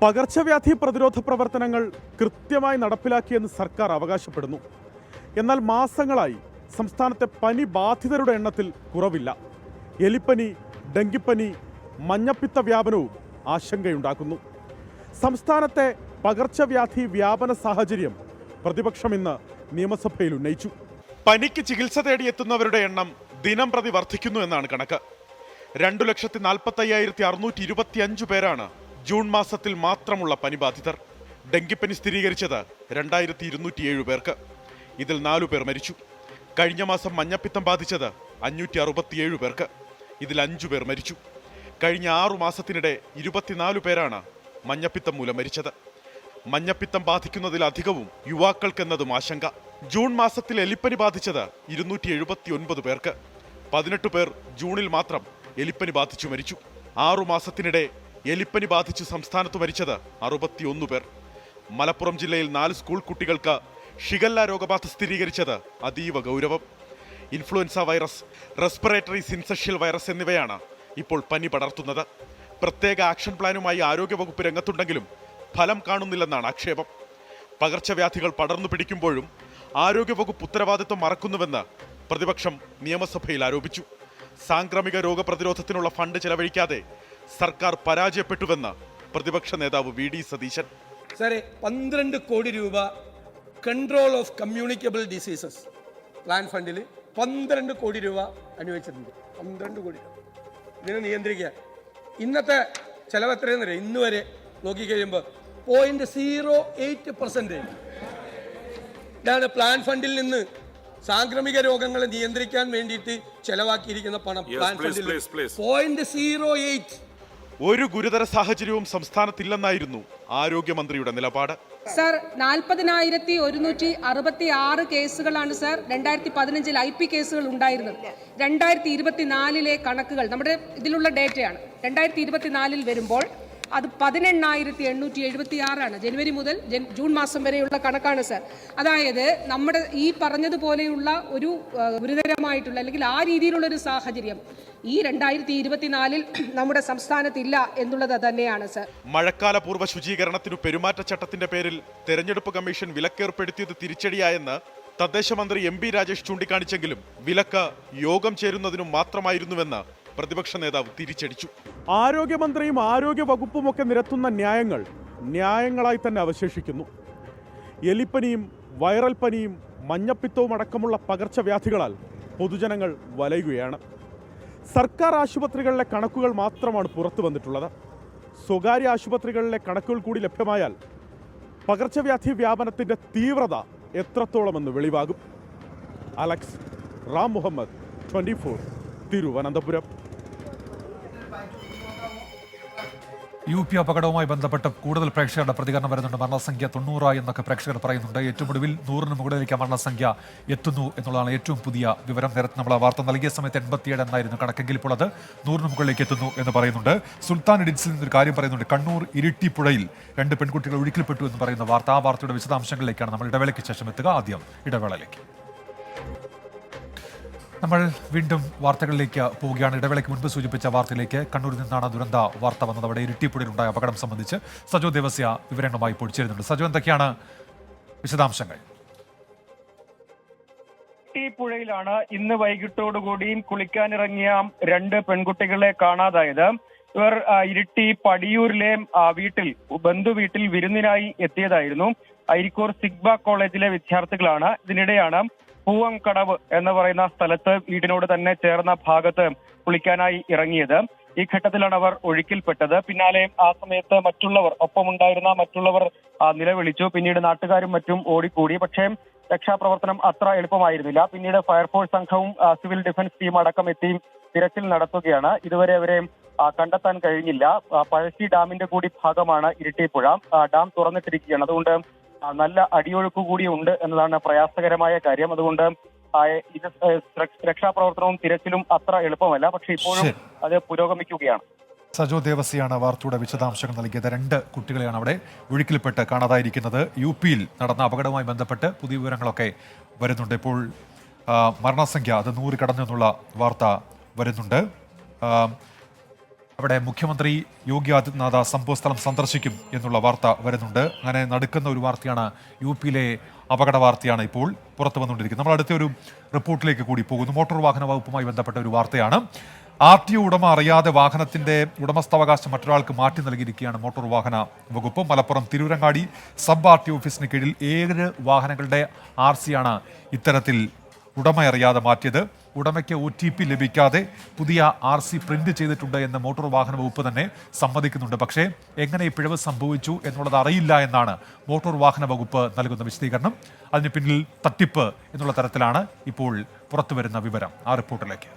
പകർച്ചവ്യാധി പ്രതിരോധ പ്രവർത്തനങ്ങൾ കൃത്യമായി നടപ്പിലാക്കിയെന്ന് സർക്കാർ അവകാശപ്പെടുന്നു. എന്നാൽ മാസങ്ങളായി സംസ്ഥാനത്തെ പനി ബാധിതരുടെ എണ്ണത്തിൽ കുറവില്ല. എലിപ്പനി, ഡെങ്കിപ്പനി, മഞ്ഞപ്പിത്ത വ്യാപനവും ആശങ്കയുണ്ടാക്കുന്നു. സംസ്ഥാനത്തെ പകർച്ചവ്യാധി വ്യാപന സാഹചര്യം പ്രതിപക്ഷം ഇന്ന് നിയമസഭയിൽ ഉന്നയിച്ചു. പനിക്ക് ചികിത്സ തേടിയെത്തുന്നവരുടെ എണ്ണം ദിനം പ്രതി വർദ്ധിക്കുന്നു എന്നാണ് കണക്ക്. 2,45,625 പേരാണ് ജൂൺ മാസത്തിൽ മാത്രമുള്ള പനി ബാധിതർ. ഡെങ്കിപ്പനി സ്ഥിരീകരിച്ചത് 2,207 പേർക്ക്. ഇതിൽ 4 പേർ മരിച്ചു. കഴിഞ്ഞ മാസം മഞ്ഞപ്പിത്തം ബാധിച്ചത് 567 പേർക്ക്. ഇതിൽ 5 പേർ മരിച്ചു. കഴിഞ്ഞ 6 മാസത്തിനിടെ 24 പേരാണ് മഞ്ഞപ്പിത്തം മൂലം മരിച്ചത്. മഞ്ഞപ്പിത്തം ബാധിക്കുന്നതിലധികവും യുവാക്കൾക്കെന്നതും ആശങ്ക. ജൂൺ മാസത്തിൽ എലിപ്പനി ബാധിച്ചത് 279 പേർക്ക്. 18 പേർ ജൂണിൽ മാത്രം എലിപ്പനി ബാധിച്ചു മരിച്ചു. 6 മാസത്തിനിടെ എലിപ്പനി ബാധിച്ച് സംസ്ഥാനത്ത് മരിച്ചത് 61 പേർ. മലപ്പുറം ജില്ലയിൽ 4 സ്കൂൾ കുട്ടികൾക്ക് ഷിഗല്ല രോഗബാധ സ്ഥിരീകരിച്ചത് അതീവ ഗൗരവം. ഇൻഫ്ലുവൻസ വൈറസ്, റെസ്പിറേറ്ററി സിൻസഷ്യൽ വൈറസ് എന്നിവയാണ് ഇപ്പോൾ പനി പടർത്തുന്നത്. പ്രത്യേക ആക്ഷൻ പ്ലാനുമായി ആരോഗ്യവകുപ്പ് രംഗത്തുണ്ടെങ്കിലും ഫലം കാണുന്നില്ലെന്നാണ് ആക്ഷേപം. പകർച്ചവ്യാധികൾ പടർന്നു പിടിക്കുമ്പോഴും ആരോഗ്യവകുപ്പ് ഉത്തരവാദിത്വം മറക്കുന്നുവെന്ന് പ്രതിപക്ഷം നിയമസഭയിൽ ആരോപിച്ചു. സാംക്രമിക രോഗപ്രതിരോധത്തിനുള്ള ഫണ്ട് ചെലവഴിക്കാതെ സർക്കാർ പരാജയപ്പെട്ടുവെന്ന് പ്രതിപക്ഷ നേതാവ് വി.ഡി. സതീശൻ. സാറേ, 12 കോടി രൂപ control of communicable diseases plan ഫണ്ടിൽ 12 കോടി രൂപ അനുവദിച്ചിട്ടുണ്ട്. 12 കോടി രൂപ ഇതിനെ നിയന്ത്രിക്കാൻ. ഇന്നത്തെ ചെലവ് എത്രയെന്നറിയാം? ഇന്ന് വരെ നോക്കിക്കഴിയുമ്പോൾ 0.08% ഇതാണ് പ്ലാൻ ഫണ്ടിൽ നിന്ന് സാംക്രമിക രോഗങ്ങളെ നിയന്ത്രിക്കാൻ വേണ്ടിയിട്ട് ചെലവാക്കിയിരിക്കുന്ന പണം. പ്ലാൻ ഫണ്ടിൽ 0.08. ഒരു ഗുരുതര സാഹചര്യവും സംസ്ഥാനത്തില്ലെന്നായിരുന്നു ആരോഗ്യമന്ത്രിയുടെ നിലപാട്. സർ, 40,166 കേസുകളാണ് സർ 2015 IP കേസുകൾ ഉണ്ടായിരുന്നത്. 2024 കണക്കുകൾ നമ്മുടെ ഇതിലുള്ള ഡേറ്റയാണ്. 2024 വരുമ്പോൾ അത് 18,876 ജനുവരി മുതൽ ജൂൺ മാസം വരെയുള്ള കണക്കാണ് സർ. അതായത് നമ്മുടെ ഈ പറഞ്ഞതുപോലെയുള്ള ഒരു ഗുരുതരമായിട്ടുള്ള അല്ലെങ്കിൽ ആ രീതിയിലുള്ള ഒരു സാഹചര്യം ഈ 2024 നമ്മുടെ സംസ്ഥാനത്തില്ല എന്നുള്ളത് തന്നെയാണ് സർ. മഴക്കാല പൂർവ്വ ശുചീകരണത്തിനു പെരുമാറ്റച്ചട്ടത്തിന്റെ പേരിൽ തെരഞ്ഞെടുപ്പ് കമ്മീഷൻ വിലക്കേർപ്പെടുത്തിയത് തിരിച്ചടിയായെന്ന് തദ്ദേശ മന്ത്രി എം പി രാജേഷ് ചൂണ്ടിക്കാണിച്ചെങ്കിലും വിലക്ക് യോഗം ചേരുന്നതിനും മാത്രമായിരുന്നുവെന്ന് പ്രതിപക്ഷ നേതാവ് തിരിച്ചടിച്ചു. ആരോഗ്യമന്ത്രിയും ആരോഗ്യ വകുപ്പുമൊക്കെ നിരത്തുന്ന ന്യായങ്ങൾ ന്യായങ്ങളായി തന്നെ അവശേഷിക്കുന്നു. എലിപ്പനിയും വൈറൽ പനിയും മഞ്ഞപ്പിത്തവും അടക്കമുള്ള പകർച്ചവ്യാധികളാൽ പൊതുജനങ്ങൾ വലയുകയാണ്. സർക്കാർ ആശുപത്രികളിലെ കണക്കുകൾ മാത്രമാണ് പുറത്തു വന്നിട്ടുള്ളത്. സ്വകാര്യ ആശുപത്രികളിലെ കണക്കുകൾ കൂടി ലഭ്യമായാൽ പകർച്ചവ്യാധി വ്യാപനത്തിൻ്റെ തീവ്രത എത്രത്തോളമെന്ന് വെളിവാകും. അലക്സ് റാം മുഹമ്മദ്, 24, തിരുവനന്തപുരം. UP അപകടവുമായി ബന്ധപ്പെട്ട് കൂടുതൽ പ്രേക്ഷകരുടെ പ്രതികരണം വരുന്നുണ്ട്. മരണസംഖ്യ 90 എന്നൊക്കെ പ്രേക്ഷകർ പറയുന്നുണ്ട്. ഏറ്റവും ഒടുവിൽ 100-ന് മുകളിലേക്ക് മരണസംഖ്യ എത്തുന്നു എന്നുള്ളതാണ് ഏറ്റവും പുതിയ വിവരം. നേരത്തെ നമ്മൾ ആ വാർത്ത നൽകിയ സമയത്ത് 87 എന്നായിരുന്നു കണക്കെങ്കിൽ ഇപ്പോൾ അത് 100-ന് മുകളിലേക്ക് എത്തുന്നു എന്ന് പറയുന്നുണ്ട്. സുൽത്താൻ ഇഡിൻസിൽ നിന്നൊരു കാര്യം പറയുന്നുണ്ട്. കണ്ണൂർ ഇരിട്ടിപ്പുഴയിൽ 2 പെൺകുട്ടികൾ ഒഴുക്കിൽപ്പെട്ടു എന്ന് പറയുന്ന വാർത്ത. ആ വാർത്തയുടെ വിശദാംശങ്ങളിലേക്കാണ് നമ്മൾ ഇടവേളയ്ക്ക് ശേഷം എത്തുക. ആദ്യം ഇടവേളയിലേക്ക്. നമ്മൾ വീണ്ടും വാർത്തകളിലേക്ക് പോവുകയാണ്. ഇടവേളയ്ക്ക് മുൻപ് സൂചിപ്പിച്ച വാർത്തയിലേക്ക്. കണ്ണൂരിൽ നിന്നാണ് ദുരന്ത വാർത്ത വന്നത്. അവിടെ ഇരിട്ടിപ്പുഴയിലുണ്ടായ അപകടം സംബന്ധിച്ച് സജോ ദേവസ്യ വിവരങ്ങളുമായി ഇപ്പോൾ ചേരുന്നുണ്ട്. സജോ, എന്തൊക്കെയാണ് വിശദാംശങ്ങൾ? ഇരിട്ടിപ്പുഴയിലാണ് ഇന്ന് വൈകിട്ടോടുകൂടിയും കുളിക്കാനിറങ്ങിയ 2 പെൺകുട്ടികളെ കാണാതായത്. ഇവർ ഇരിട്ടി പടിയൂരിലെ വീട്ടിൽ ബന്ധുവീട്ടിൽ വിരുന്നിനായി എത്തിയതായിരുന്നു. അരിക്കൂർ സിഗ്ബ കോളേജിലെ വിദ്യാർത്ഥികളാണ്. ഇതിനിടെയാണ് പൂവംകടവ് എന്ന് പറയുന്ന സ്ഥലത്ത് വീടിനോട് തന്നെ ചേർന്ന ഭാഗത്ത് കുളിക്കാനായി ഇറങ്ങിയത്. ഈ ഘട്ടത്തിലാണ് അവർ ഒഴുക്കിൽപ്പെട്ടത്. പിന്നാലെ ആ സമയത്ത് ഒപ്പമുണ്ടായിരുന്ന മറ്റുള്ളവർ നിലവിളിച്ചു. പിന്നീട് നാട്ടുകാരും മറ്റും ഓടിക്കൂടി. പക്ഷേ രക്ഷാപ്രവർത്തനം അത്ര എളുപ്പമായിരുന്നില്ല. പിന്നീട് ഫയർഫോഴ്സ് സംഘവും സിവിൽ ഡിഫൻസ് ടീം അടക്കം എത്തി തിരച്ചിൽ നടത്തുകയാണ്. ഇതുവരെ അവരെ കണ്ടെത്താൻ കഴിഞ്ഞില്ല. പഴശ്ശി ഡാമിന്റെ കൂടി ഭാഗമാണ് ഇരിട്ടിപ്പുഴ. ഡാം തുറന്നിട്ടിരിക്കുകയാണ്. അതുകൊണ്ട് നല്ല അടിയൊഴുക്ക് കൂടി ഉണ്ട് എന്നതാണ് പ്രയാസകരമായ കാര്യം. അതുകൊണ്ട് ഇത് രക്ഷാപ്രവർത്തനവും തിരച്ചിലും അത്ര എളുപ്പമല്ല. പക്ഷെ ഇപ്പോഴും അത് പുരോഗമിക്കുകയാണ്. സജോ ദേവസ്യാണ് വാർത്തയുടെ വിശദാംശങ്ങൾ നൽകിയത്. 2 കുട്ടികളെയാണ് അവിടെ ഒഴുക്കിൽപ്പെട്ട് കാണാതായിരിക്കുന്നത്. UPയിൽ നടന്ന അപകടവുമായി ബന്ധപ്പെട്ട് പുതിയ വിവരങ്ങളൊക്കെ വരുന്നുണ്ട്. ഇപ്പോൾ മരണസംഖ്യ അത് 100 കടന്നെന്നുള്ള വാർത്ത വരുന്നുണ്ട്. അവിടെ മുഖ്യമന്ത്രി യോഗി ആദിത്യനാഥ് സംഭവസ്ഥലം സന്ദർശിക്കും എന്നുള്ള വാർത്ത വരുന്നുണ്ട്. അങ്ങനെ നടക്കുന്ന ഒരു വാർത്തയാണ്. UPയിലെ അപകട വാർത്തയാണ് ഇപ്പോൾ പുറത്തു വന്നുകൊണ്ടിരിക്കുന്നത്. നമ്മൾ അടുത്ത ഒരു റിപ്പോർട്ടിലേക്ക് കൂടി പോകുന്നു. മോട്ടോർ വാഹന വകുപ്പുമായി ബന്ധപ്പെട്ട ഒരു വാർത്തയാണ്. RTO ഉടമ അറിയാതെ വാഹനത്തിന്റെ ഉടമസ്ഥാവകാശം മറ്റൊരാൾക്ക് മാറ്റി നൽകിയിരിക്കുകയാണ് മോട്ടോർ വാഹന വകുപ്പ്. മലപ്പുറം തിരൂരങ്ങാടി സബ് RTO ഓഫീസിന് കീഴിൽ 7 വാഹനങ്ങളുടെ RC-യാണ് ഇത്തരത്തിൽ ഉടമ അറിയാതെ മാറ്റിയത്. ഉടമയ്ക്ക് OTP ലഭിക്കാതെ പുതിയ RC പ്രിന്റ് ചെയ്തിട്ടുണ്ട് എന്ന് മോട്ടോർ വാഹന വകുപ്പ് തന്നെ സമ്മതിക്കുന്നുണ്ട്. പക്ഷേ എങ്ങനെ ഈ പിഴവ് സംഭവിച്ചു എന്നുള്ളത് അറിയില്ല എന്നാണ് മോട്ടോർ വാഹന വകുപ്പ് നൽകുന്ന വിശദീകരണം. അതിന് പിന്നിൽ തട്ടിപ്പ് എന്നുള്ള തരത്തിലാണ് ഇപ്പോൾ പുറത്തുവരുന്ന വിവരം. ആ റിപ്പോർട്ടിലേക്ക്.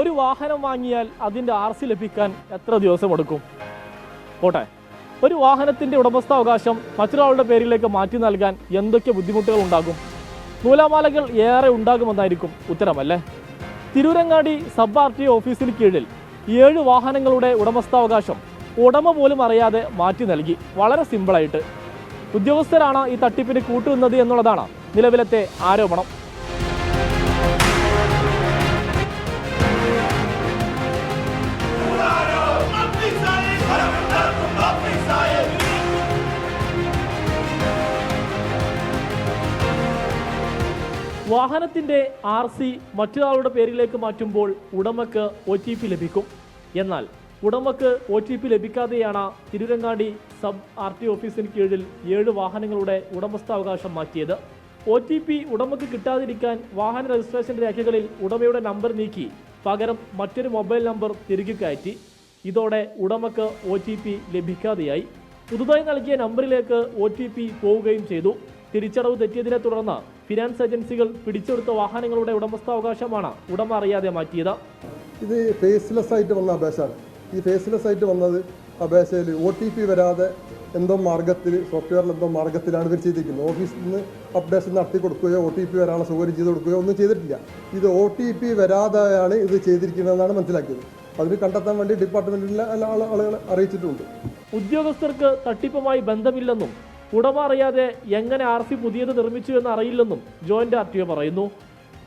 ഒരു വാഹനം വാങ്ങിയാൽ അതിൻ്റെ RC ലഭിക്കാൻ എത്ര ദിവസം എടുക്കും? പോട്ടെ, ഒരു വാഹനത്തിൻ്റെ ഉടമസ്ഥാവകാശം മറ്റൊരാളുടെ പേരിലേക്ക് മാറ്റി നൽകാൻ എന്തൊക്കെ ബുദ്ധിമുട്ടുകൾ ഉണ്ടാകും? നൂലാമാലകൾ ഏറെ ഉണ്ടാകുമെന്നായിരിക്കും ഉത്തരമല്ലേ? തിരൂരങ്ങാടി സബ് RTO ഓഫീസിന് കീഴിൽ 7 വാഹനങ്ങളുടെ ഉടമസ്ഥാവകാശം ഉടമ പോലും അറിയാതെ മാറ്റി നൽകി. വളരെ സിമ്പിളായിട്ട്. ഉദ്യോഗസ്ഥരാണ് ഈ തട്ടിപ്പിന് കൂട്ടുനിന്നത് എന്നുള്ളതാണ് നിലവിലത്തെ ആരോപണം. വാഹനത്തിൻ്റെ RC മറ്റൊരാളുടെ പേരിലേക്ക് മാറ്റുമ്പോൾ ഉടമയ്ക്ക് OTP ലഭിക്കും. എന്നാൽ ഉടമയ്ക്ക് OTP ലഭിക്കാതെയാണ് തിരൂരങ്ങാടി സബ് RTO ഓഫീസിന് കീഴിൽ 7 വാഹനങ്ങളുടെ ഉടമസ്ഥാവകാശം മാറ്റിയത്. OTP ഉടമയ്ക്ക് കിട്ടാതിരിക്കാൻ വാഹന രജിസ്ട്രേഷൻ രേഖകളിൽ ഉടമയുടെ നമ്പർ നീക്കി പകരം മറ്റൊരു മൊബൈൽ നമ്പർ തിരികെ കയറ്റി. ഇതോടെ ഉടമയ്ക്ക് OTP ലഭിക്കാതെയായി. പുതുതായി നൽകിയ നമ്പറിലേക്ക് OTP പോവുകയും ചെയ്തു. തിരിച്ചടവ് തെറ്റിയതിനെ തുടർന്ന് ഫിനാൻസ് ഏജൻസികൾ പിടിച്ചെടുത്ത വാഹനങ്ങളുടെ ഉടമസ്ഥാവകാശമാണ് ഉടമ അറിയാതെ മാറ്റിയത്. ഇത് ഫേസ്ലെസ് ആയിട്ട് വന്ന അപേക്ഷയാണ്. ഈ ഫേസ്ലെസ് ആയിട്ട് വന്നത് അപേക്ഷയിൽ OTP വരാതെ എന്തോ മാർഗത്തിൽ സോഫ്റ്റ്വെയറിൽ എന്തോ മാർഗത്തിലാണ് ഇവർ ചെയ്തിരിക്കുന്നത്. ഓഫീസിൽ നിന്ന് അപ്ഡേഷൻ നടത്തി കൊടുക്കുകയോ OTP വരാനുള്ള സൗകര്യം ചെയ്ത് കൊടുക്കുകയോ ഒന്നും ചെയ്തിട്ടില്ല. ഇത് OTP വരാതെയാണ് ഇത് ചെയ്തിരിക്കുന്നതെന്നാണ് മനസ്സിലാക്കിയത്. അതിന് കണ്ടെത്താൻ വേണ്ടി ഡിപ്പാർട്ട്മെന്റിലെ എല്ലാ ആളുകളെ അറിയിച്ചിട്ടുണ്ട്. ഉദ്യോഗസ്ഥർക്ക് തട്ടിപ്പുമായി ബന്ധമില്ലെന്നും ഉടമ അറിയാതെ എങ്ങനെ RC പുതിയത് നിർമ്മിച്ചു എന്ന് അറിയില്ലെന്നും ജോയിന്റ് RTO പറയുന്നു.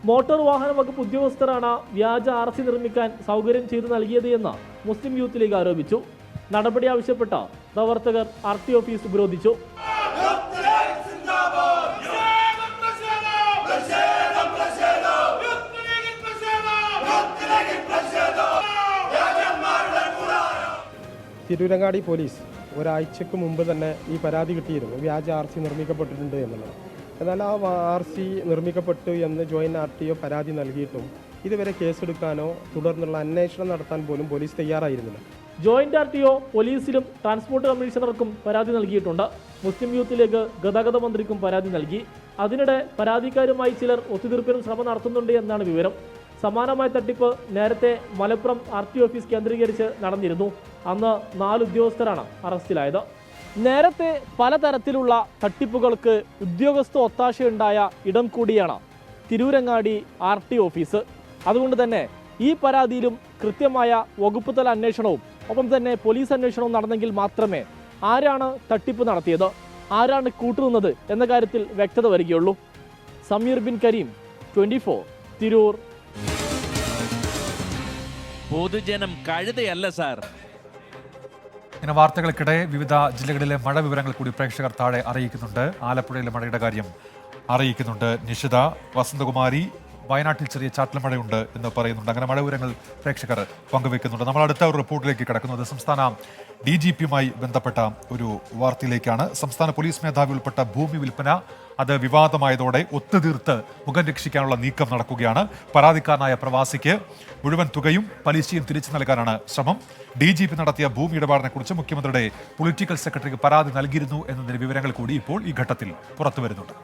മോട്ടോർ വാഹന വകുപ്പ് ഉദ്യോഗസ്ഥരാണ് വ്യാജ RC നിർമ്മിക്കാൻ സൗകര്യം ചെയ്തു നൽകിയത് എന്ന് മുസ്ലിം യൂത്ത് ലീഗ് ആരോപിച്ചു. നടപടി ആവശ്യപ്പെട്ട പ്രവർത്തകർ RTO ഓഫീസ് ഉപരോധിച്ചു. തിരൂരങ്ങാടി പോലീസ് ഒരാഴ്ചക്ക് മുമ്പ് തന്നെ ഈ പരാതി കിട്ടിയിരുന്നു, വ്യാജ RC നിർമ്മിക്കപ്പെട്ടിട്ടുണ്ട് എന്നുള്ളത്. എന്നാൽ ആ RC നിർമ്മിക്കപ്പെട്ടു എന്ന് ജോയിന്റ് RTO പരാതി നൽകിയിട്ടും ഇതുവരെ കേസെടുക്കാനോ തുടർന്നുള്ള അന്വേഷണം നടത്താൻ പോലും പോലീസ് തയ്യാറായിരുന്നില്ല. ജോയിന്റ് RTO പോലീസിലും ട്രാൻസ്പോർട്ട് കമ്മീഷണർക്കും പരാതി നൽകിയിട്ടുണ്ട്. മുസ്ലിം യൂത്ത് ലീഗ് ഗതാഗത മന്ത്രിക്കും പരാതി നൽകി. അതിനിടെ പരാതിക്കാരുമായി ചിലർ ഒത്തുതീർപ്പിനും ശ്രമം നടത്തുന്നുണ്ട് എന്നാണ് വിവരം. സമാനമായ തട്ടിപ്പ് നേരത്തെ മലപ്പുറം RTO ഓഫീസ് കേന്ദ്രീകരിച്ച് നടന്നിരുന്നു. അന്ന് 4 ഉദ്യോഗസ്ഥരാണ് അറസ്റ്റിലായത്. നേരത്തെ പലതരത്തിലുള്ള തട്ടിപ്പുകൾക്ക് ഉദ്യോഗസ്ഥ ഒത്താശയുണ്ടായ ഇടം കൂടിയാണ് തിരൂരങ്ങാടി RTO ഓഫീസ്. അതുകൊണ്ട് തന്നെ ഈ പരാതിയിലും കൃത്യമായ വകുപ്പ് തല അന്വേഷണവും ഒപ്പം തന്നെ പോലീസ് അന്വേഷണവും നടന്നെങ്കിൽ മാത്രമേ ആരാണ് തട്ടിപ്പ് നടത്തിയത്, ആരാണ് കൂട്ടുനിന്നത് എന്ന കാര്യത്തിൽ വ്യക്തത വരികയുള്ളൂ. സമീർ ബിൻ കരീം, 24, തിരൂർ. പൊതുജനം കഴുതയല്ല സാർ. ഇങ്ങനെ വാർത്തകൾക്കിടെ വിവിധ ജില്ലകളിലെ മഴ വിവരങ്ങൾ കൂടി പ്രേക്ഷകർ താഴെ അറിയിക്കുന്നുണ്ട്. ആലപ്പുഴയിലെ മഴയുടെ കാര്യം അറിയിക്കുന്നുണ്ട് നിഷിത. വസന്തകുമാരി, വയനാട്ടിൽ ചെറിയ ചാറ്റൽ മഴയുണ്ട് എന്ന് പറയുന്നുണ്ട്. അങ്ങനെ മഴ വിവരങ്ങൾ പ്രേക്ഷകർ പങ്കുവെക്കുന്നുണ്ട്. നമ്മൾ അടുത്ത ഒരു റിപ്പോർട്ടിലേക്ക് കടക്കുന്നത് സംസ്ഥാന DGPയുമായി ബന്ധപ്പെട്ട ഒരു വാർത്തയിലേക്കാണ്. സംസ്ഥാന പോലീസ് മേധാവി ഉൾപ്പെട്ട ഭൂമി വിൽപ്പന അത് വിവാദമായതോടെ ഒത്തുതീർത്ത് മുഖം രക്ഷിക്കാനുള്ള നീക്കം നടക്കുകയാണ്. പരാതിക്കാരനായ പ്രവാസിക്ക് മുഴുവൻ തുകയും പലിശയും തിരിച്ചു നൽകാനാണ് ശ്രമം. DGP നടത്തിയ ഭൂമി ഇടപാടിനെക്കുറിച്ച് മുഖ്യമന്ത്രിയുടെ പൊളിറ്റിക്കൽ സെക്രട്ടറിക്ക് പരാതി നൽകിയിരുന്നു എന്നതിന്റെ വിവരങ്ങൾ കൂടി ഇപ്പോൾ ഈ ഘട്ടത്തിൽ പുറത്തു വരുന്നുണ്ട്.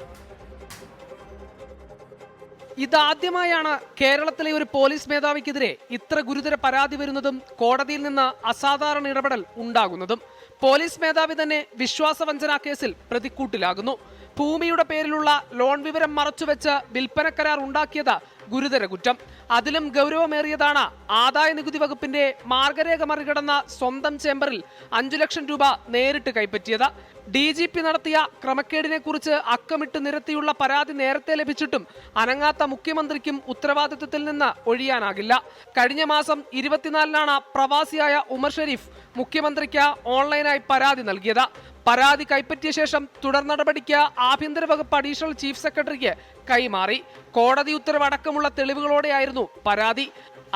ഇതാദ്യമായാണ് കേരളത്തിലെ ഒരു പോലീസ് മേധാവിക്കെതിരെ ഇത്ര ഗുരുതര പരാതി വരുന്നതും കോടതിയിൽ നിന്ന് അസാധാരണ ഇടപെടൽ ഉണ്ടാകുന്നതും. പോലീസ് മേധാവി തന്നെ വിശ്വാസവഞ്ചന കേസിൽ പ്രതിക്കൂട്ടിലാകുന്നു. ഭൂമിയുടെ പേരിലുള്ള ലോൺ വിവരം മറച്ചുവെച്ച് വിൽപ്പന കരാർ ഉണ്ടാക്കിയത് ഗുരുതര കുറ്റം. അതിലും ഗൗരവമേറിയതാണ് ആദായ നികുതി വകുപ്പിന്റെ മാർഗരേഖ മറികടന്ന സ്വന്തം ചേംബറിൽ 5 ലക്ഷം രൂപ നേരിട്ട് കൈപ്പറ്റിയത്. DGP നടത്തിയ ക്രമക്കേടിനെ കുറിച്ച് അക്കമിട്ട് നിരത്തിയുള്ള പരാതി നേരത്തെ ലഭിച്ചിട്ടും അനങ്ങാത്ത മുഖ്യമന്ത്രിക്കും ഉത്തരവാദിത്വത്തിൽ നിന്ന് ഒഴിയാനാകില്ല. കഴിഞ്ഞ മാസം 24-നാണ് പ്രവാസിയായ ഉമർ ഷെരീഫ് മുഖ്യമന്ത്രിക്ക് ഓൺലൈനായി പരാതി നൽകിയത്. പരാതി കൈപ്പറ്റിയ ശേഷം തുടർ നടപടിക്ക് ആഭ്യന്തര വകുപ്പ് അഡീഷണൽ ചീഫ് സെക്രട്ടറിക്ക് കൈമാറി. കോടതി ഉത്തരവ് അടക്കമുള്ള തെളിവുകളോടെയായിരുന്നു പരാതി.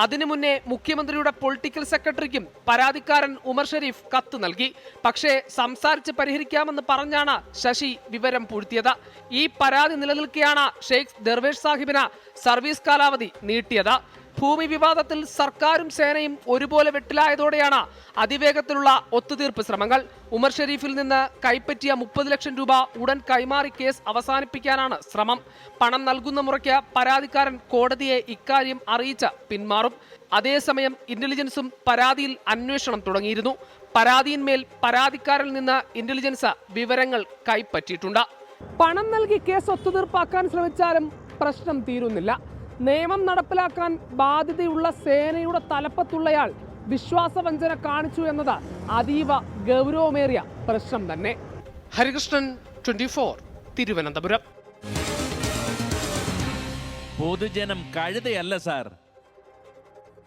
അതിനു മുന്നേ മുഖ്യമന്ത്രിയുടെ പൊളിറ്റിക്കൽ സെക്രട്ടറിക്കും പരാതിക്കാരൻ ഉമർ ഷെരീഫ് കത്ത് നൽകി. പക്ഷേ സംസാരിച്ച് പരിഹരിക്കാമെന്ന് പറഞ്ഞാണ് ശശി വിവരം പൂഴ്ത്തിയത്. ഈ പരാതി നിലനിൽക്കെയാണ് ഷെയ്ഖ് ദർവേഷ് സാഹിബിന് സർവീസ് കാലാവധി നീട്ടിയത്. ഭൂമി വിവാദത്തിൽ സർക്കാരും സേനയും ഒരുപോലെ വെട്ടിലായതോടെയാണ് അതിവേഗത്തിലുള്ള ഒത്തുതീർപ്പ് ശ്രമങ്ങൾ. ഉമർ ഷെരീഫിൽ നിന്ന് കൈപ്പറ്റിയ 30 ലക്ഷം രൂപ ഉടൻ കൈമാറി കേസ് അവസാനിപ്പിക്കാനാണ് ശ്രമം. പണം നൽകുന്ന മുറയ്ക്ക് പരാതിക്കാരൻ കോടതിയെ ഇക്കാര്യം അറിയിച്ച് പിന്മാറും. അതേസമയം ഇന്റലിജൻസും പരാതിയിൽ അന്വേഷണം തുടങ്ങിയിരുന്നു. പരാതിയിന്മേൽ പരാതിക്കാരിൽ നിന്ന് ഇന്റലിജൻസ് വിവരങ്ങൾ കൈപ്പറ്റിയിട്ടുണ്ട്. പണം നൽകി കേസ് ഒത്തുതീർപ്പാക്കാൻ ശ്രമിച്ചാലും പ്രശ്നം തീരുന്നില്ല. നിയമം നടപ്പിലാക്കാൻ ബാധ്യതയുള്ള സേനയുടെ തലപ്പത്തുള്ളയാൾ വിശ്വാസവഞ്ചന കാണിച്ചു എന്നത് അതീവ ഗൗരവമേറിയ പ്രശ്നം തന്നെ. ഹരികൃഷ്ണൻ, 24, തിരുവനന്തപുരം. പൊതുജനം കഴുതയല്ല സാർ.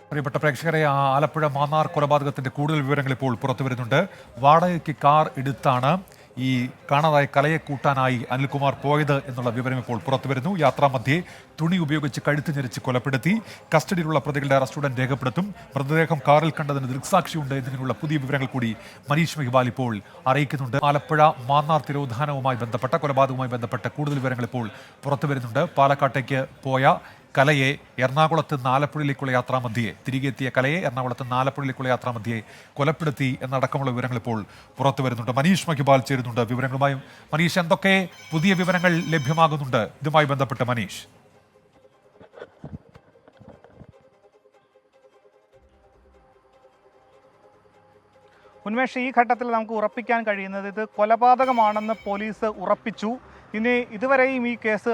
പ്രിയപ്പെട്ട പ്രേക്ഷകരെ, ആലപ്പുഴ മാന്നാർ കൊലപാതകത്തിന്റെ കൂടുതൽ വിവരങ്ങൾ ഇപ്പോൾ പുറത്തു വരുന്നുണ്ട്. വാടകയ്ക്ക് കാർ എടുത്താണ് ഈ കാണാതായ കലയെ കൂട്ടാനായി അനിൽകുമാർ പോയത് എന്നുള്ള വിവരം ഇപ്പോൾ പുറത്തു വരുന്നു. യാത്രാമധ്യേ തുണി ഉപയോഗിച്ച് കഴുത്ത് ഞെരിച്ച് കൊലപ്പെടുത്തി. കസ്റ്റഡിയിലുള്ള പ്രതികളുടെ അറസ്റ്റ് ഉടൻ രേഖപ്പെടുത്തും. മൃതദേഹം കാറിൽ കണ്ടതിന് ദൃക്സാക്ഷിയുണ്ട് എന്നതിനുള്ള പുതിയ വിവരങ്ങൾ കൂടി മനീഷ് മെഹ്വാൽ ഇപ്പോൾ അറിയിക്കുന്നുണ്ട്. ആലപ്പുഴ മാന്നാർ തിരോധാനവുമായി ബന്ധപ്പെട്ട കൊലപാതകവുമായി ബന്ധപ്പെട്ട കൂടുതൽ വിവരങ്ങൾ ഇപ്പോൾ പുറത്തു വരുന്നുണ്ട്. പാലക്കാട്ടേക്ക് പോയ കലയെ എറണാകുളത്ത് നിന്ന് ആലപ്പുഴയിലേക്കുള്ള യാത്രാമധ്യേ തിരികെ എത്തിയ കലയെ എറണാകുളത്ത് നിന്ന് ആലപ്പുഴയിലേക്കുള്ള യാത്രാമധ്യേ കൊലപ്പെടുത്തി എന്നടക്കമുള്ള വിവരങ്ങൾ ഇപ്പോൾ പുറത്തു വരുന്നുണ്ട്. മനീഷ് മഹിബാൽ ചേരുന്നുണ്ട് വിവരങ്ങളുമായും. മനീഷ്, എന്തൊക്കെ പുതിയ വിവരങ്ങൾ ലഭ്യമാകുന്നുണ്ട് ഇതുമായി ബന്ധപ്പെട്ട്? മനീഷ്, ഉന്മേഷ്, ഈ ഘട്ടത്തിൽ നമുക്ക് ഉറപ്പിക്കാൻ കഴിയുന്നത് ഇത് കൊലപാതകമാണെന്ന് പോലീസ് ഉറപ്പിച്ചു. ഇനി ഇതുവരെയും ഈ കേസ്